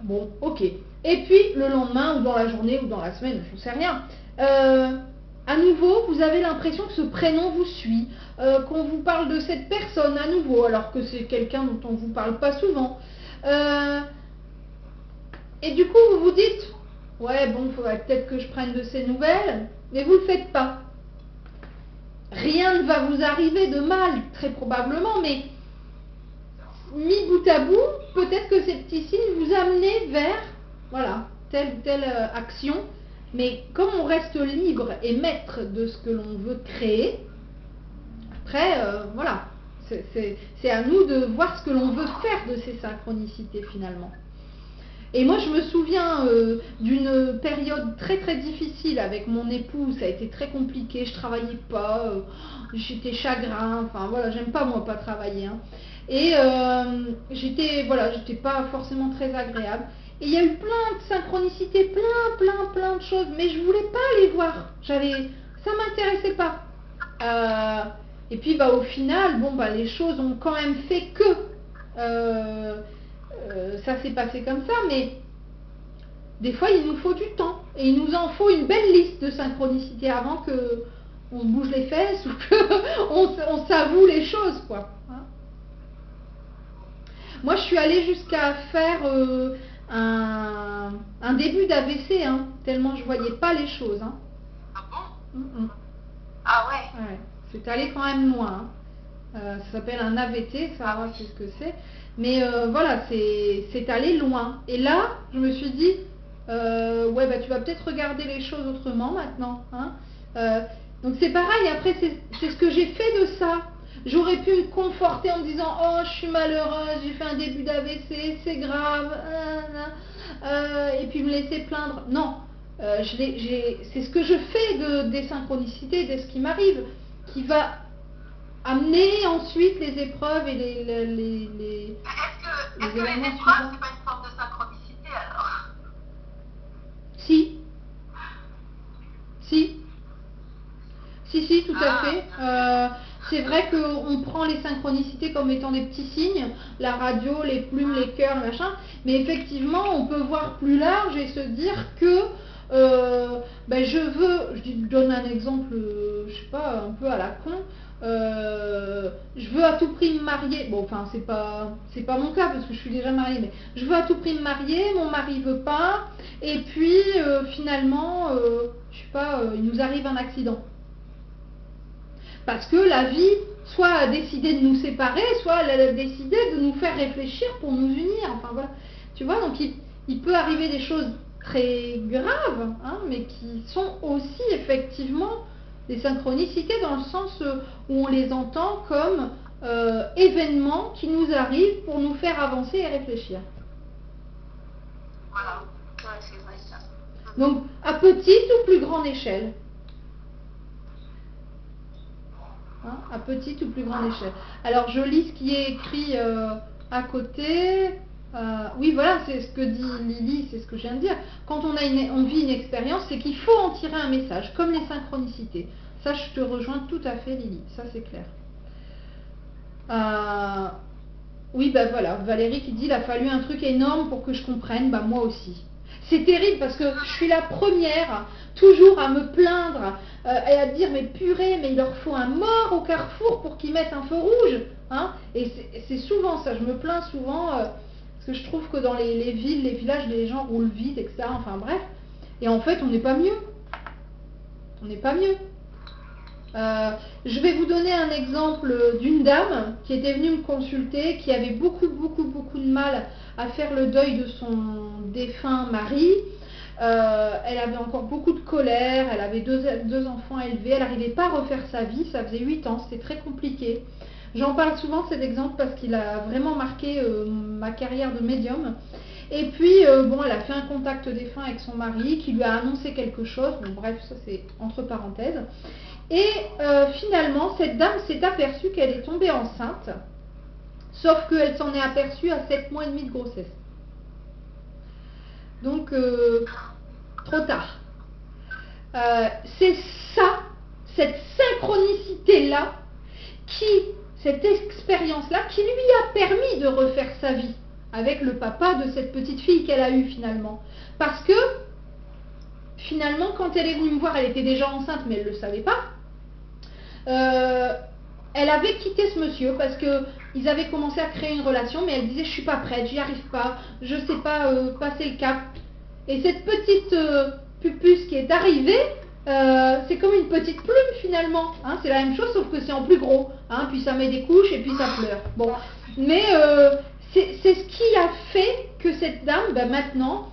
Bon, ok. Et puis, le lendemain, ou dans la journée, ou dans la semaine, j'en sais rien. À nouveau, vous avez l'impression que ce prénom vous suit, qu'on vous parle de cette personne à nouveau, alors que c'est quelqu'un dont on ne vous parle pas souvent. Et du coup, vous vous dites, ouais, bon, il faudrait peut-être que je prenne de ces nouvelles, mais vous ne le faites pas. Rien ne va vous arriver de mal, très probablement, mais mis bout à bout, peut-être que ces petits signes vous amenaient vers, voilà, telle ou telle action Mais comme on reste libre et maître de ce que l'on veut créer, après, voilà, c'est à nous de voir ce que l'on veut faire de ces synchronicités finalement. Et moi, je me souviens d'une période très très difficile avec mon époux. Ça a été très compliqué, je travaillais pas, j'étais chagrin, enfin voilà, j'aime pas moi pas travailler. Hein. Et j'étais pas forcément très agréable. Et il y a eu plein de synchronicités, plein de choses, mais je voulais pas les voir. Ça m'intéressait pas. Et puis bah au final, bon bah les choses ont quand même fait que ça s'est passé comme ça, mais des fois il nous faut du temps et il nous en faut une belle liste de synchronicités avant que on se bouge les fesses ou que on s'avoue les choses quoi. Hein. Moi je suis allée jusqu'à faire un début d'AVC, hein, tellement je voyais pas les choses. Hein.
Ah bon?
Ah ouais.
Ouais, c'est allé quand même loin. Hein. Ça s'appelle un AVT, ça va, c'est ce que c'est. Mais voilà, c'est allé loin. Et là, je me suis dit, ouais, bah tu vas peut-être regarder les choses autrement maintenant. Hein. Donc c'est pareil, après c'est ce que j'ai fait de ça. J'aurais pu me conforter en me disant, oh je suis malheureuse, j'ai fait un début d'AVC, c'est grave, et puis me laisser plaindre. Non, c'est ce que je fais des synchronicités, de ce qui m'arrive, qui va amener ensuite les épreuves et les
Est-ce que les
événements
épreuves,
suivants.
c'est pas une forme de synchronicité alors?
Si, tout à fait. C'est vrai qu'on prend les synchronicités comme étant des petits signes, la radio, les plumes, les cœurs, le machin, mais effectivement, on peut voir plus large et se dire que ben je donne un exemple, je sais pas, un peu à la con, je veux à tout prix me marier, bon enfin c'est pas mon cas parce que je suis déjà mariée, mais je veux à tout prix me marier, mon mari veut pas, et puis finalement, je sais pas, il nous arrive un accident. Parce que la vie, soit a décidé de nous séparer, soit elle a décidé de nous faire réfléchir pour nous unir. Enfin voilà, tu vois, donc il peut arriver des choses très graves, hein, mais qui sont aussi effectivement des synchronicités dans le sens où on les entend comme événements qui nous arrivent pour nous faire avancer et réfléchir.
Voilà.
Ouais, c'est vrai ça.
Donc à petite ou plus grande échelle. Hein, à petite ou plus grande échelle. Alors je lis ce qui est écrit à côté. Oui, voilà, c'est ce que dit Lily, c'est ce que je viens de dire. Quand on vit une expérience, c'est qu'il faut en tirer un message, comme les synchronicités. Ça, je te rejoins tout à fait, Lily, ça c'est clair. Oui, bah voilà, Valérie qui dit, il a fallu un truc énorme pour que je comprenne, bah moi aussi. C'est terrible parce que je suis la première toujours à me plaindre et à dire mais purée, mais il leur faut un mort au carrefour pour qu'ils mettent un feu rouge. Hein, et c'est souvent ça, je me plains souvent parce que je trouve que dans les villes, les villages, les gens roulent vite, etc. Enfin bref. Et en fait, on n'est pas mieux. On n'est pas mieux. Je vais vous donner un exemple d'une dame qui était venue me consulter, qui avait beaucoup de mal à faire le deuil de son défunt mari. Elle avait encore beaucoup de colère, elle avait deux enfants à élever, elle n'arrivait pas à refaire sa vie, ça faisait 8 ans, c'était très compliqué. J'en parle souvent de cet exemple parce qu'il a vraiment marqué ma carrière de médium. Et puis, bon, elle a fait un contact défunt avec son mari qui lui a annoncé quelque chose, bon bref, ça c'est entre parenthèses. Et finalement, cette dame s'est aperçue qu'elle est tombée enceinte, sauf qu'elle s'en est aperçue à 7 mois et demi de grossesse. Donc, trop tard. C'est ça, cette synchronicité-là, cette expérience-là, qui lui a permis de refaire sa vie avec le papa de cette petite fille qu'elle a eue finalement. Parce que, finalement, quand elle est venue me voir, elle était déjà enceinte, mais elle ne le savait pas. Elle avait quitté ce monsieur parce qu'ils avaient commencé à créer une relation, mais elle disait je suis pas prête, j'y arrive pas, je sais pas passer le cap. Et cette petite pupuce qui est arrivée, c'est comme une petite plume finalement, hein, c'est la même chose sauf que c'est en plus gros, hein, puis ça met des couches et puis ça pleure. Bon, mais c'est ce qui a fait que cette dame, ben maintenant,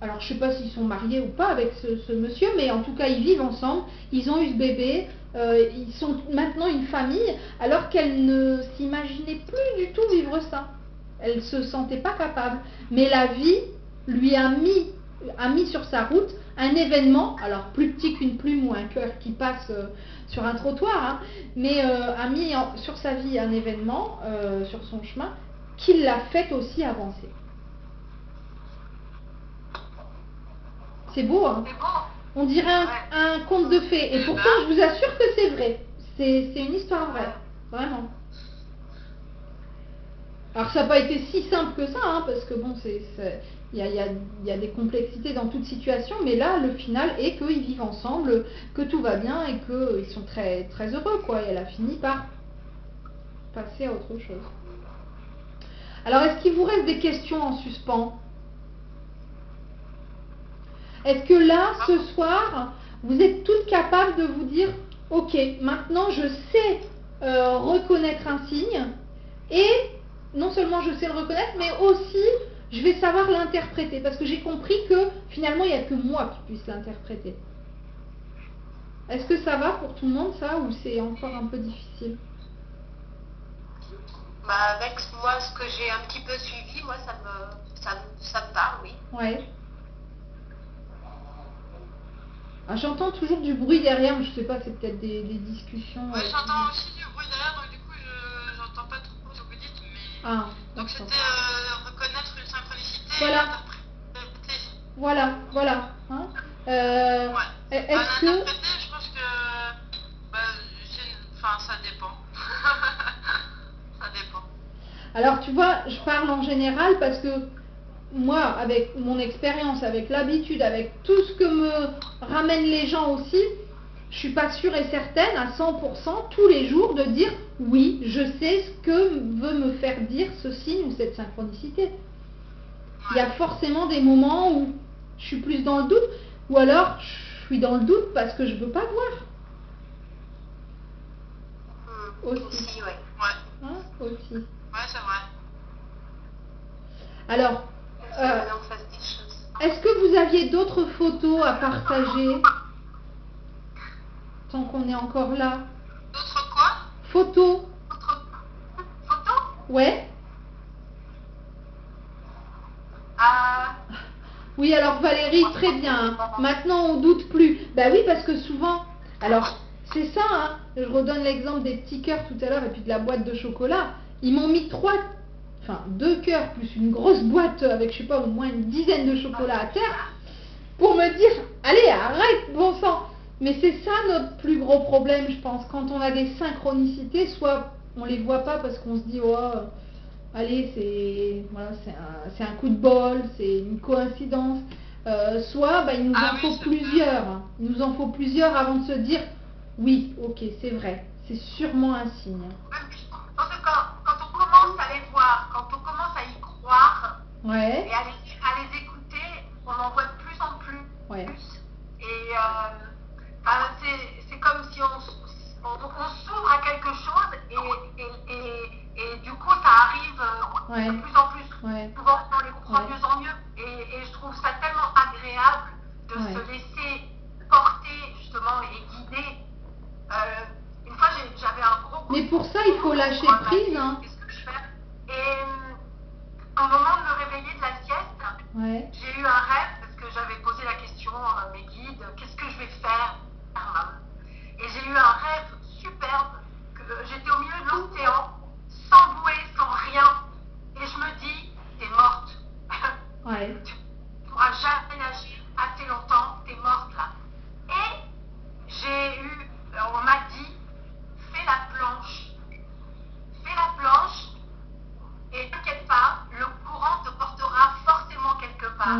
alors je sais pas s'ils sont mariés ou pas avec ce monsieur, mais en tout cas ils vivent ensemble, ils ont eu ce bébé, ils sont maintenant une famille, alors qu'elle ne s'imaginait plus du tout vivre ça. Elle ne se sentait pas capable. Mais la vie lui a mis sur sa route un événement, alors plus petit qu'une plume ou un cœur qui passe sur un trottoir, hein, mais a mis sur sa vie un événement, sur son chemin, qui l'a fait aussi avancer. C'est beau, hein?
C'est beau.
On dirait un conte de fées. Et pourtant, je vous assure que c'est vrai. C'est une histoire vraie. Vraiment. Alors, ça n'a pas été si simple que ça, hein, parce que bon, il y a des complexités dans toute situation, mais là, le final est qu'ils vivent ensemble, que tout va bien et qu'ils sont très, très heureux, quoi. Et elle a fini par passer à autre chose. Alors, est-ce qu'il vous reste des questions en suspens? Est-ce que là, ce soir, vous êtes toutes capables de vous dire, ok, maintenant je sais reconnaître un signe, et non seulement je sais le reconnaître, mais aussi je vais savoir l'interpréter, parce que j'ai compris que finalement, il n'y a que moi qui puisse l'interpréter. Est-ce que ça va pour tout le monde, ça, ou c'est encore un peu difficile?
Bah, avec moi, ce que j'ai un petit peu suivi, moi, ça me parle, oui.
Ouais. Ah, j'entends toujours du bruit derrière, mais je sais pas, c'est peut-être des discussions.
Ouais, j'entends aussi du bruit derrière, donc du coup, j'entends pas trop ce que vous dites, mais...
Ah,
donc
d'accord.
c'était reconnaître une synchronicité
Voilà.
et l'interpréter.
Voilà. Hein
Ouais.
Est-ce que...
L'interpréter, je pense que... Bah, enfin, ça dépend. Ça dépend.
Alors, tu vois, je parle en général parce que moi, avec mon expérience, avec l'habitude, avec tout ce que me ramènent les gens aussi, je suis pas sûre et certaine à 100% tous les jours de dire oui, je sais ce que veut me faire dire ce signe ou cette synchronicité. Il y a forcément des moments où je suis plus dans le doute, ou alors je suis dans le doute parce que je veux pas voir. Aussi.
Ouais.
Ouais.
Hein, aussi.
Ouais, c'est vrai.
Alors,
Ça me met en face des choses.
est-ce que vous aviez d'autres photos à partager tant qu'on est encore là?
D'autres quoi?
Photos?
Autre photo?
Ouais.
Euh,
Oui, alors Valérie, très bien. Maintenant, on doute plus. Bah oui, parce que souvent... Alors, c'est ça, hein. Je redonne l'exemple des petits cœurs tout à l'heure et puis de la boîte de chocolat. Ils m'ont mis 2 cœurs plus une grosse boîte avec, je sais pas, au moins une dizaine de chocolats à terre pour me dire, allez, arrête, bon sang. Mais c'est ça notre plus gros problème, je pense. Quand on a des synchronicités, soit on les voit pas parce qu'on se dit, oh, allez, c'est un coup de bol, c'est une coïncidence. Soit il nous en faut plusieurs. Il nous en faut plusieurs avant de se dire, oui, ok, c'est vrai, c'est sûrement un signe.
parce que quand on commence à les voir, quand on commence à y croire
Ouais,
et à les écouter, on en voit de plus en plus.
ouais,
Et c'est comme si on s'ouvre à quelque chose et du coup ça arrive
Ouais.
de plus en plus
ouais,
souvent, on les comprend
Ouais.
de mieux en mieux. Et je trouve ça tellement agréable de
Ouais.
se laisser porter justement et guider. Une fois j'avais un gros coup
Mais
de
pour ça, il faut lâcher
on m'a
prise,
dit,
hein.
Qu'est-ce que je fais? Et au moment de me réveiller de la sieste,
Ouais,
j'ai eu un rêve parce que j'avais posé la question à mes guides, qu'est-ce que je vais faire? Et j'ai eu un rêve superbe, que j'étais au milieu de l'océan, sans bouée, sans rien, et je me dis, t'es morte.
ouais,
Tu pourras jamais nager assez longtemps, t'es morte là. Et on m'a dit, fais la planche, et t'inquiète pas, le courant te portera forcément quelque part.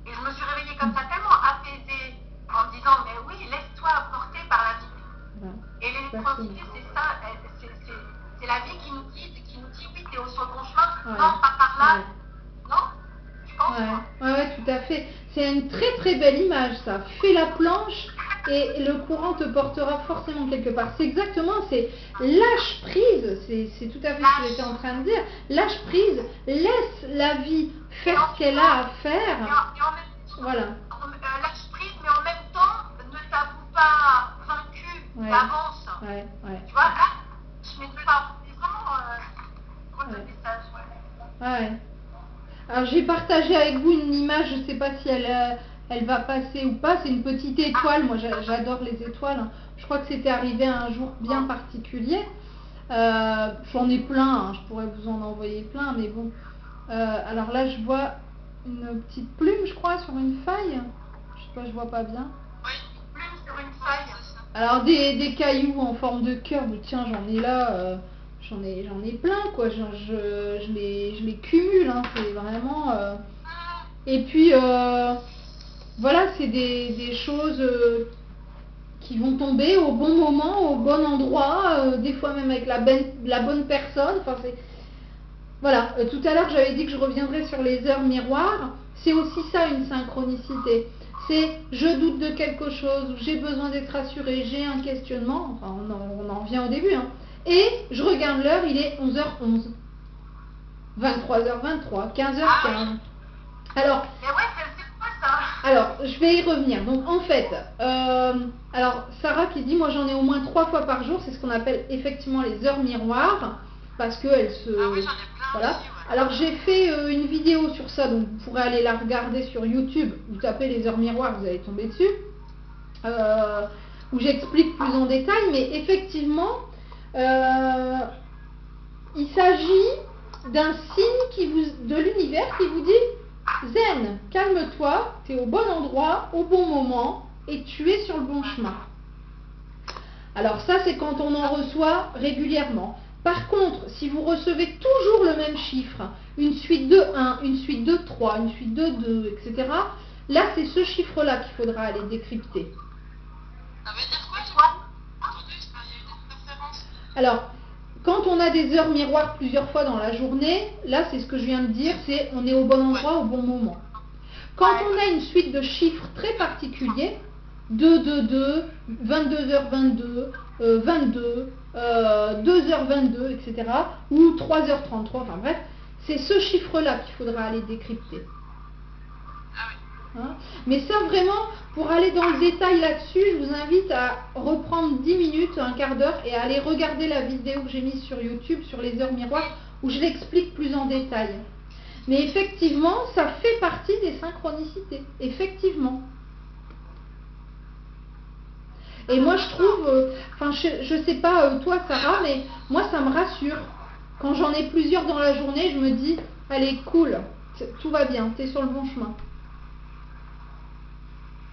Et je me suis réveillée comme ça, tellement apaisée, en me disant, mais oui, laisse-toi porter par la vie.
voilà.
Et l'électricité, c'est ça, c'est la vie qui nous guide, qui nous dit, oui, t'es sur le bon chemin,
Ouais.
non, pas par là,
Ouais.
non, je pense.
Ouais, tout à fait. C'est une très très belle image, ça. Fais la planche et le courant te portera forcément quelque part. C'est exactement, c'est lâche prise, c'est tout à fait ce que j'étais en train de dire. Lâche prise, laisse la vie faire ce qu'elle a à faire.
Et en même temps,
Voilà.
lâche prise, mais en même temps, ne t'avoue pas vaincu
Ouais.
d'avance.
Ouais, ouais.
Tu vois, là, je mets pas. C'est vraiment gros
Ouais.
message, ouais.
Ouais. Alors j'ai partagé avec vous une image, je sais pas si elle va passer ou pas, c'est une petite étoile, moi j'adore les étoiles, hein. Je crois que c'était arrivé un jour bien particulier. J'en ai plein, hein, je pourrais vous en envoyer plein, mais bon. Alors là je vois une petite plume, je crois, sur une feuille. Je sais pas, je vois pas bien.
Oui,
Plume sur une feuille.
c'est ça.
Alors des cailloux en forme de cœur, mais tiens j'en ai là, j'en ai plein quoi, je les cumule, hein, c'est vraiment... Et puis voilà, c'est des choses qui vont tomber au bon moment, au bon endroit, des fois même avec la bonne personne, enfin c'est... Voilà, tout à l'heure j'avais dit que je reviendrais sur les heures miroirs, c'est aussi ça une synchronicité. C'est je doute de quelque chose, j'ai besoin d'être rassuré, j'ai un questionnement, enfin on en revient au début, hein. Et je regarde l'heure, il est 11h11, 23h23, 15h15. Alors,
Mais ouais, c'est quoi ça?
alors, je vais y revenir. Donc, en fait, alors Sarah qui dit, moi j'en ai au moins 3 fois par jour, c'est ce qu'on appelle effectivement les heures miroirs, parce qu'elles se...
Ah oui, j'en ai plein
Voilà.
aussi, ouais.
Alors j'ai fait une vidéo sur ça, donc vous pourrez aller la regarder sur YouTube. Vous tapez les heures miroirs, vous allez tomber dessus, où j'explique plus en détail. Mais effectivement, il s'agit d'un signe de l'univers qui vous dit Zen, calme-toi, tu es au bon endroit, au bon moment, et tu es sur le bon chemin. Alors ça, c'est quand on en reçoit régulièrement. Par contre, si vous recevez toujours le même chiffre, une suite de 1, une suite de 3, une suite de 2, etc., là, c'est ce chiffre-là qu'il faudra aller décrypter.
Ça veut dire quoi, j'ai pas entendu, il y a eu des préférences.
Alors, quand on a des heures miroirs plusieurs fois dans la journée, là, c'est ce que je viens de dire, c'est on est au bon endroit, au bon moment. Quand on a une suite de chiffres très particuliers, 2, 2, 2, 22h22, 22, 2h22, etc., ou 3h33, enfin bref, c'est ce chiffre-là qu'il faudra aller décrypter.
Ah oui.
Hein? Mais ça, vraiment, pour aller dans le détail là-dessus, je vous invite à reprendre 10 minutes, un quart d'heure, et à aller regarder la vidéo que j'ai mise sur YouTube, sur les heures miroirs, où je l'explique plus en détail. Mais effectivement, ça fait partie des synchronicités. Effectivement. Et moi, je trouve, enfin, je sais pas toi, Sarah, mais moi, ça me rassure. Quand j'en ai plusieurs dans la journée, je me dis, allez, cool, tout va bien, t'es sur le bon chemin.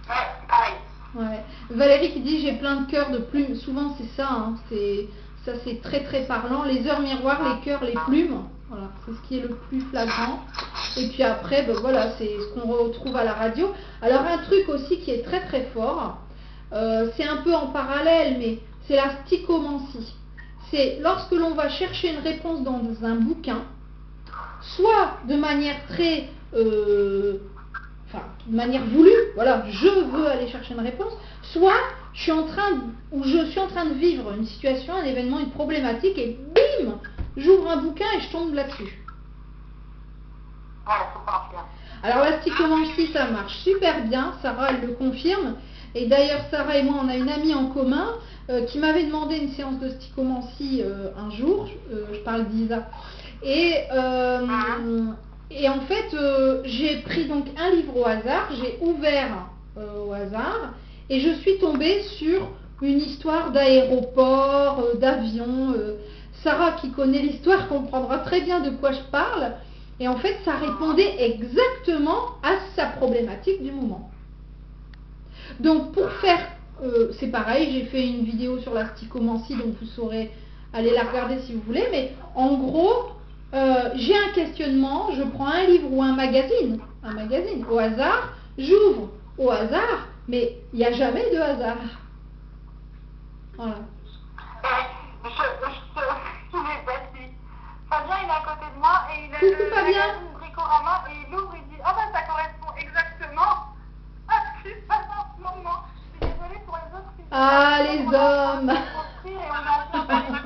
Ouais, pareil.
Ouais. Valérie qui dit, j'ai plein de cœurs, de plumes. Souvent, c'est ça, hein, ça, c'est très très parlant. Les heures miroirs, les cœurs, les plumes, voilà, c'est ce qui est le plus flagrant. Et puis après, ben voilà, c'est ce qu'on retrouve à la radio. Alors, un truc aussi qui est très très fort, c'est un peu en parallèle, mais c'est la stichomancie. C'est lorsque l'on va chercher une réponse dans un bouquin, soit de manière très, enfin, de manière voulue, voilà, je veux aller chercher une réponse, soit je suis en train de vivre une situation, un événement, une problématique, et bim, j'ouvre un bouquin et je tombe là-dessus.
Ouais, faut partir.
Alors la stichomancie, ça marche super bien, Sarah elle le confirme. Et d'ailleurs, Sarah et moi, on a une amie en commun qui m'avait demandé une séance de stichomancie un jour. Je parle d'Isa. Et en fait, j'ai pris donc un livre au hasard, j'ai ouvert au hasard, et je suis tombée sur une histoire d'aéroport, d'avion. Sarah, qui connaît l'histoire, comprendra très bien de quoi je parle. Et en fait, ça répondait exactement à sa problématique du moment. Donc pour faire, c'est pareil, j'ai fait une vidéo sur la stichomancie, donc vous saurez aller la regarder si vous voulez, mais en gros, j'ai un questionnement, je prends un livre ou un magazine au hasard, j'ouvre au hasard, mais il n'y a jamais de hasard. Voilà.
Je l'ai bâti. Fabien, il est à côté de moi et il a
Coucou,
le
Fabien.
magazine Bricorama et il ouvre, il dit ah bah ça correspond exactement à ce qui se passe en ce moment. Je suis désolée pour les autres.
Ah, les hommes.
Et on a bien parlé de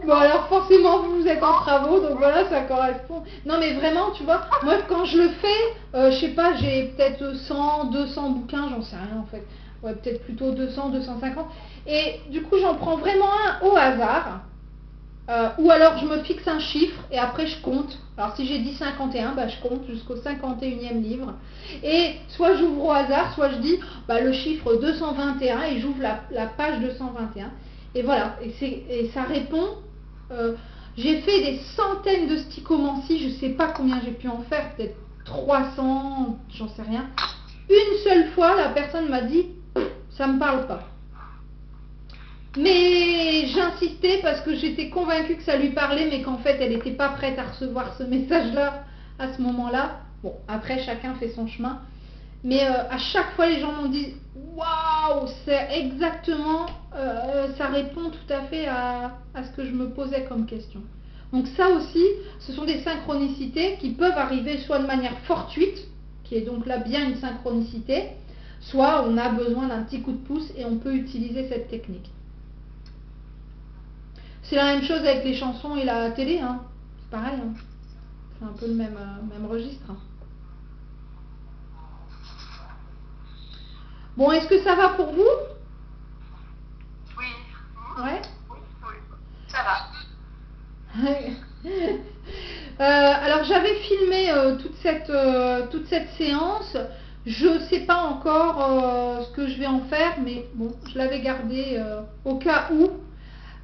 Bon alors forcément vous êtes en travaux, donc voilà, ça correspond. Non, mais vraiment, tu vois, moi, quand je le fais, je sais pas, j'ai peut-être 100, 200 bouquins, j'en sais rien en fait. Ouais, peut-être plutôt 200, 250. Et du coup, j'en prends vraiment un au hasard. Ou alors je me fixe un chiffre et après je compte. Alors si j'ai dit 51, bah, je compte jusqu'au 51e livre. Et soit j'ouvre au hasard, soit je dis bah, le chiffre 221 et j'ouvre la page 221. Et voilà, et ça répond. J'ai fait des centaines de stichomancies, je sais pas combien j'ai pu en faire, peut-être 300, j'en sais rien. Une seule fois, la personne m'a dit ça me parle pas. Mais j'insistais parce que j'étais convaincue que ça lui parlait, mais qu'en fait elle n'était pas prête à recevoir ce message-là à ce moment-là. Bon, après chacun fait son chemin. Mais à chaque fois les gens m'ont dit waouh, c'est exactement, ça répond tout à fait à ce que je me posais comme question. Donc ça aussi, ce sont des synchronicités qui peuvent arriver soit de manière fortuite, qui est donc là bien une synchronicité, soit on a besoin d'un petit coup de pouce et on peut utiliser cette technique. C'est la même chose avec les chansons et la télé, hein. C'est pareil, hein. C'est un peu le même registre. Bon, est-ce que ça va pour vous?
Oui.
Ouais.
Oui, ça va.
Alors j'avais filmé toute cette séance. Je sais pas encore ce que je vais en faire, mais bon, je l'avais gardé au cas où.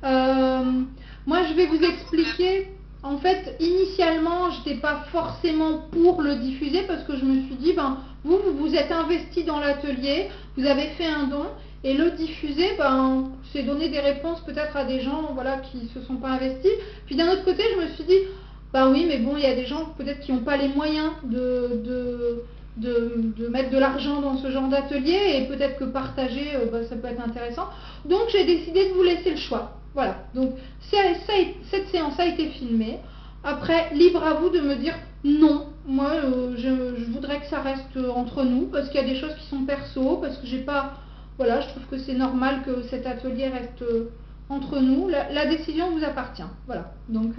Moi je vais vous expliquer. En fait, initialement, je n'étais pas forcément pour le diffuser parce que je me suis dit, ben, vous êtes investi dans l'atelier, vous avez fait un don, et le diffuser, ben, c'est donner des réponses peut-être à des gens, voilà, qui ne se sont pas investis. Puis d'un autre côté, je me suis dit, ben oui, mais bon, il y a des gens peut-être qui n'ont pas les moyens de mettre de l'argent dans ce genre d'atelier, et peut-être que partager, ben, ça peut être intéressant. Donc j'ai décidé de vous laisser le choix. Voilà, donc cette séance a été filmée. Après, libre à vous de me dire non, moi je voudrais que ça reste entre nous, parce qu'il y a des choses qui sont perso, parce que j'ai pas, voilà, je trouve que c'est normal que cet atelier reste entre nous. La décision vous appartient, voilà, donc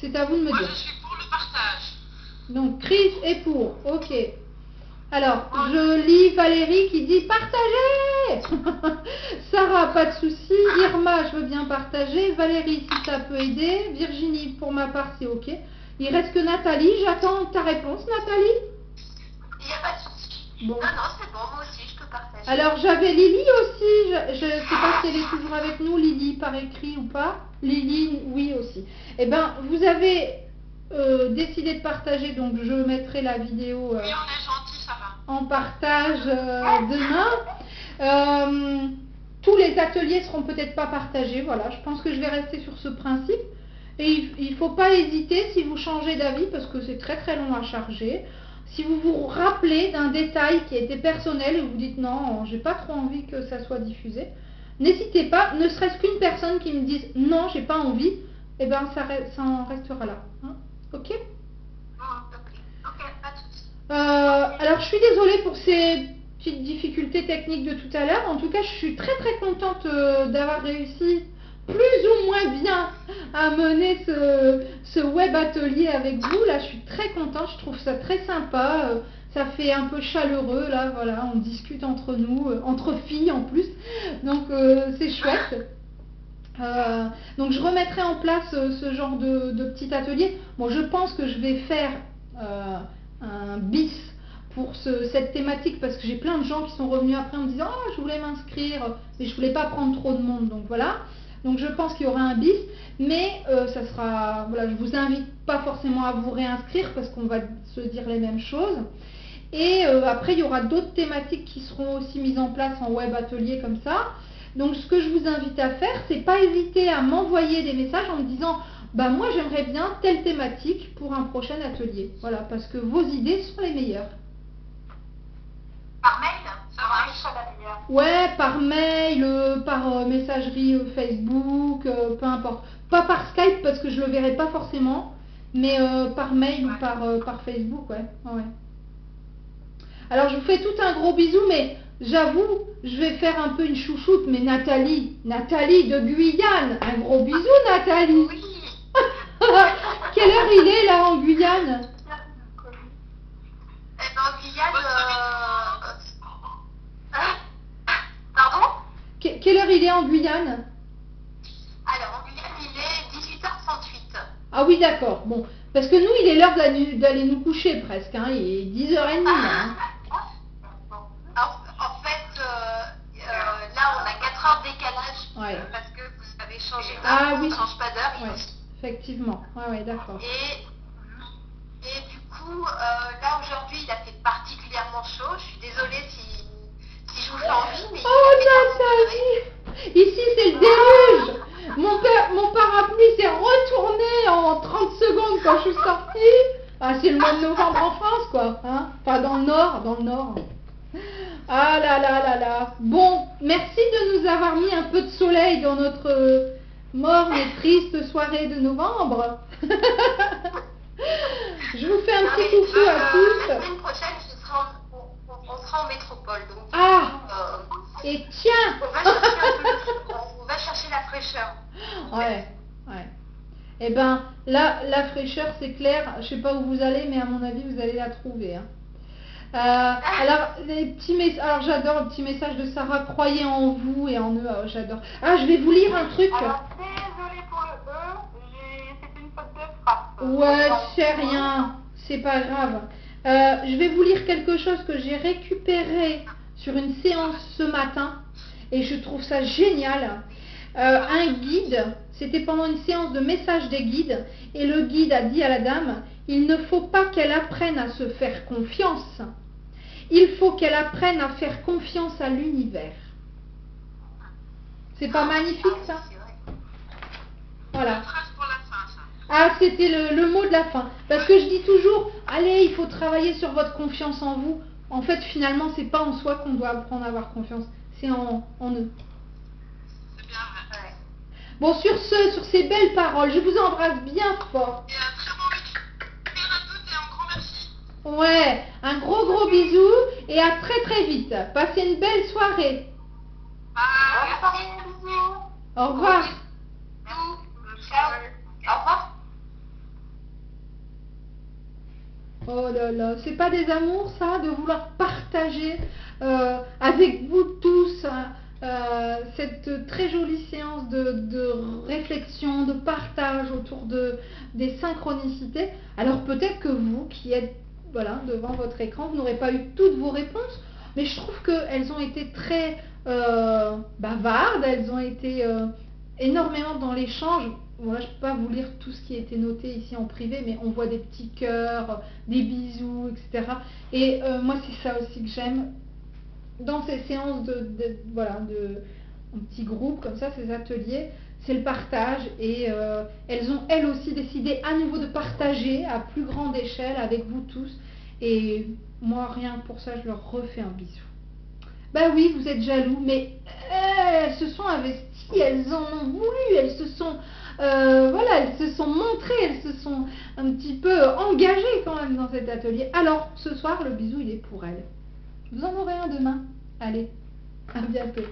c'est à vous de me dire.
Moi je suis pour le partage.
Donc Chris est pour, ok. Alors, je lis Valérie qui dit partagez. Sarah, pas de souci. Irma, je veux bien partager. Valérie, si ça peut aider. Virginie, pour ma part, c'est ok. Il reste que Nathalie. J'attends ta réponse, Nathalie.
Il n'y a pas de souci.
Bon.
Non, c'est bon, moi aussi, je peux partager.
Alors, j'avais Lily aussi. Je ne sais pas si elle est toujours avec nous, Lily, par écrit ou pas. Lily, oui aussi. Eh bien, vous avez décidé de partager, donc je mettrai la vidéo.
Oui, on est gentil, ça va.
En partage demain. Tous les ateliers seront peut-être pas partagés, voilà, je pense que je vais rester sur ce principe. Et il ne faut pas hésiter si vous changez d'avis, parce que c'est très très long à charger. Si vous vous rappelez d'un détail qui était personnel et vous dites non, j'ai pas trop envie que ça soit diffusé, n'hésitez pas, ne serait-ce qu'une personne qui me dise non, j'ai pas envie, et bien ça en restera là. Hein, ok?
Ok, pas de souci.
Alors je suis désolée pour ces petites difficultés techniques de tout à l'heure. En tout cas, je suis très très contente d'avoir réussi plus ou moins bien à mener ce web atelier avec vous. Là, je suis très contente, je trouve ça très sympa. Ça fait un peu chaleureux, là, voilà, on discute entre nous, entre filles en plus. Donc c'est chouette. Donc je remettrai en place ce genre de petit atelier. Bon, je pense que je vais faire un bis pour cette thématique, parce que j'ai plein de gens qui sont revenus après en me disant oh, je voulais m'inscrire mais je voulais pas prendre trop de monde, donc voilà, donc je pense qu'il y aura un bis, mais ça sera, voilà, je vous invite pas forcément à vous réinscrire parce qu'on va se dire les mêmes choses, et après il y aura d'autres thématiques qui seront aussi mises en place en web atelier comme ça. Donc ce que je vous invite à faire, c'est pas hésiter à m'envoyer des messages en me disant bah moi j'aimerais bien telle thématique pour un prochain atelier. Voilà, parce que vos idées sont les meilleures.
Par mail, ça va.
Ouais, par mail, par messagerie Facebook, peu importe. Pas par Skype parce que je le verrai pas forcément, mais par mail ou par Facebook, ouais. Ouais. Alors je vous fais tout un gros bisou, mais j'avoue, je vais faire un peu une chouchoute, mais Nathalie de Guyane, un gros bisou Nathalie.
Oui.
Guyane?
Eh ben, en Guyane, pardon?
Quelle heure il est en Guyane?
Alors, en Guyane, il est 18h38.
Ah oui, d'accord. Bon, parce que nous, il est l'heure d'aller nous coucher presque. Hein. Il est 10h30 là. Hein.
En fait, là, on a 4 heures de décalage
Ouais.
parce que vous avez changé d'heure.
Ah
On
oui.
ne change pas d'heure
Ouais,
ici.
effectivement. Ouais, d'accord.
Et du coup, là, aujourd'hui, il a fait particulièrement chaud. Je suis désolée si je vous fais envie, mais
Oh
il a fait 40 degrés.
Nathalie! Ici, c'est le déluge! Mon parapluie s'est retourné en 30 secondes quand je suis sortie. Ah, c'est le mois de novembre en France, quoi. Hein, enfin, dans le nord, dans le nord. Ah là là là là. Bon, merci de nous avoir mis un peu de soleil dans notre morne et triste soirée de novembre. Je vous fais un
Non,
petit
mais,
coucou à
La
tous.
semaine prochaine, on sera en métropole. Donc,
Ah.
du coup,
Et tiens!
on va chercher la fraîcheur.
Ouais, ouais. Eh ben, là, la fraîcheur, c'est clair. Je sais pas où vous allez, mais à mon avis, vous allez la trouver. Hein. Alors, les petits alors j'adore le petit message de Sarah. Croyez en vous et en eux. J'adore. Ah, je vais vous lire un truc.
Alors, désolée pour le E, c'était une faute de frappe.
Ouais, c'est rien. C'est pas grave. Je vais vous lire quelque chose que j'ai récupéré sur une séance ce matin. Et je trouve ça génial. Un guide, c'était pendant une séance de message des guides, et le guide a dit à la dame, il ne faut pas qu'elle apprenne à se faire confiance, il faut qu'elle apprenne à faire confiance à l'univers. C'est pas magnifique ça? Voilà.
Phrase pour la fin, ça.
Ah, c'était le mot de la fin. Parce que je dis toujours, allez, il faut travailler sur votre confiance en vous. En fait, finalement, c'est pas en soi qu'on doit apprendre à avoir confiance, c'est en eux.
C'est bien vrai.
Bon, sur ces belles paroles, je vous embrasse bien fort.
Et un très bon week-end à toutes et un grand merci.
Ouais, un gros bisou et à très vite. Passez une belle soirée.
Bye.
Au revoir.
Ciao. Au revoir.
Oh là là, c'est pas des amours ça, de vouloir partager avec vous tous cette très jolie séance de réflexion, de partage autour des synchronicités. Alors peut-être que vous qui êtes voilà, devant votre écran, vous n'aurez pas eu toutes vos réponses, mais je trouve qu'elles ont été très bavardes, elles ont été énormément dans l'échange. Voilà, je ne peux pas vous lire tout ce qui a été noté ici en privé, mais on voit des petits cœurs, des bisous, etc. Et moi, c'est ça aussi que j'aime dans ces séances voilà, en petits groupes comme ça, ces ateliers, c'est le partage. Et elles ont elles aussi décidé à nouveau de partager à plus grande échelle avec vous tous. Et moi, rien que pour ça, je leur refais un bisou. Bah oui, vous êtes jaloux, mais elles se sont investies, elles en ont voulu, elles se sont voilà, elles se sont montrées, elles se sont un petit peu engagées quand même dans cet atelier. Alors, ce soir, le bisou, il est pour elles. Vous en aurez un demain. Allez, à bientôt.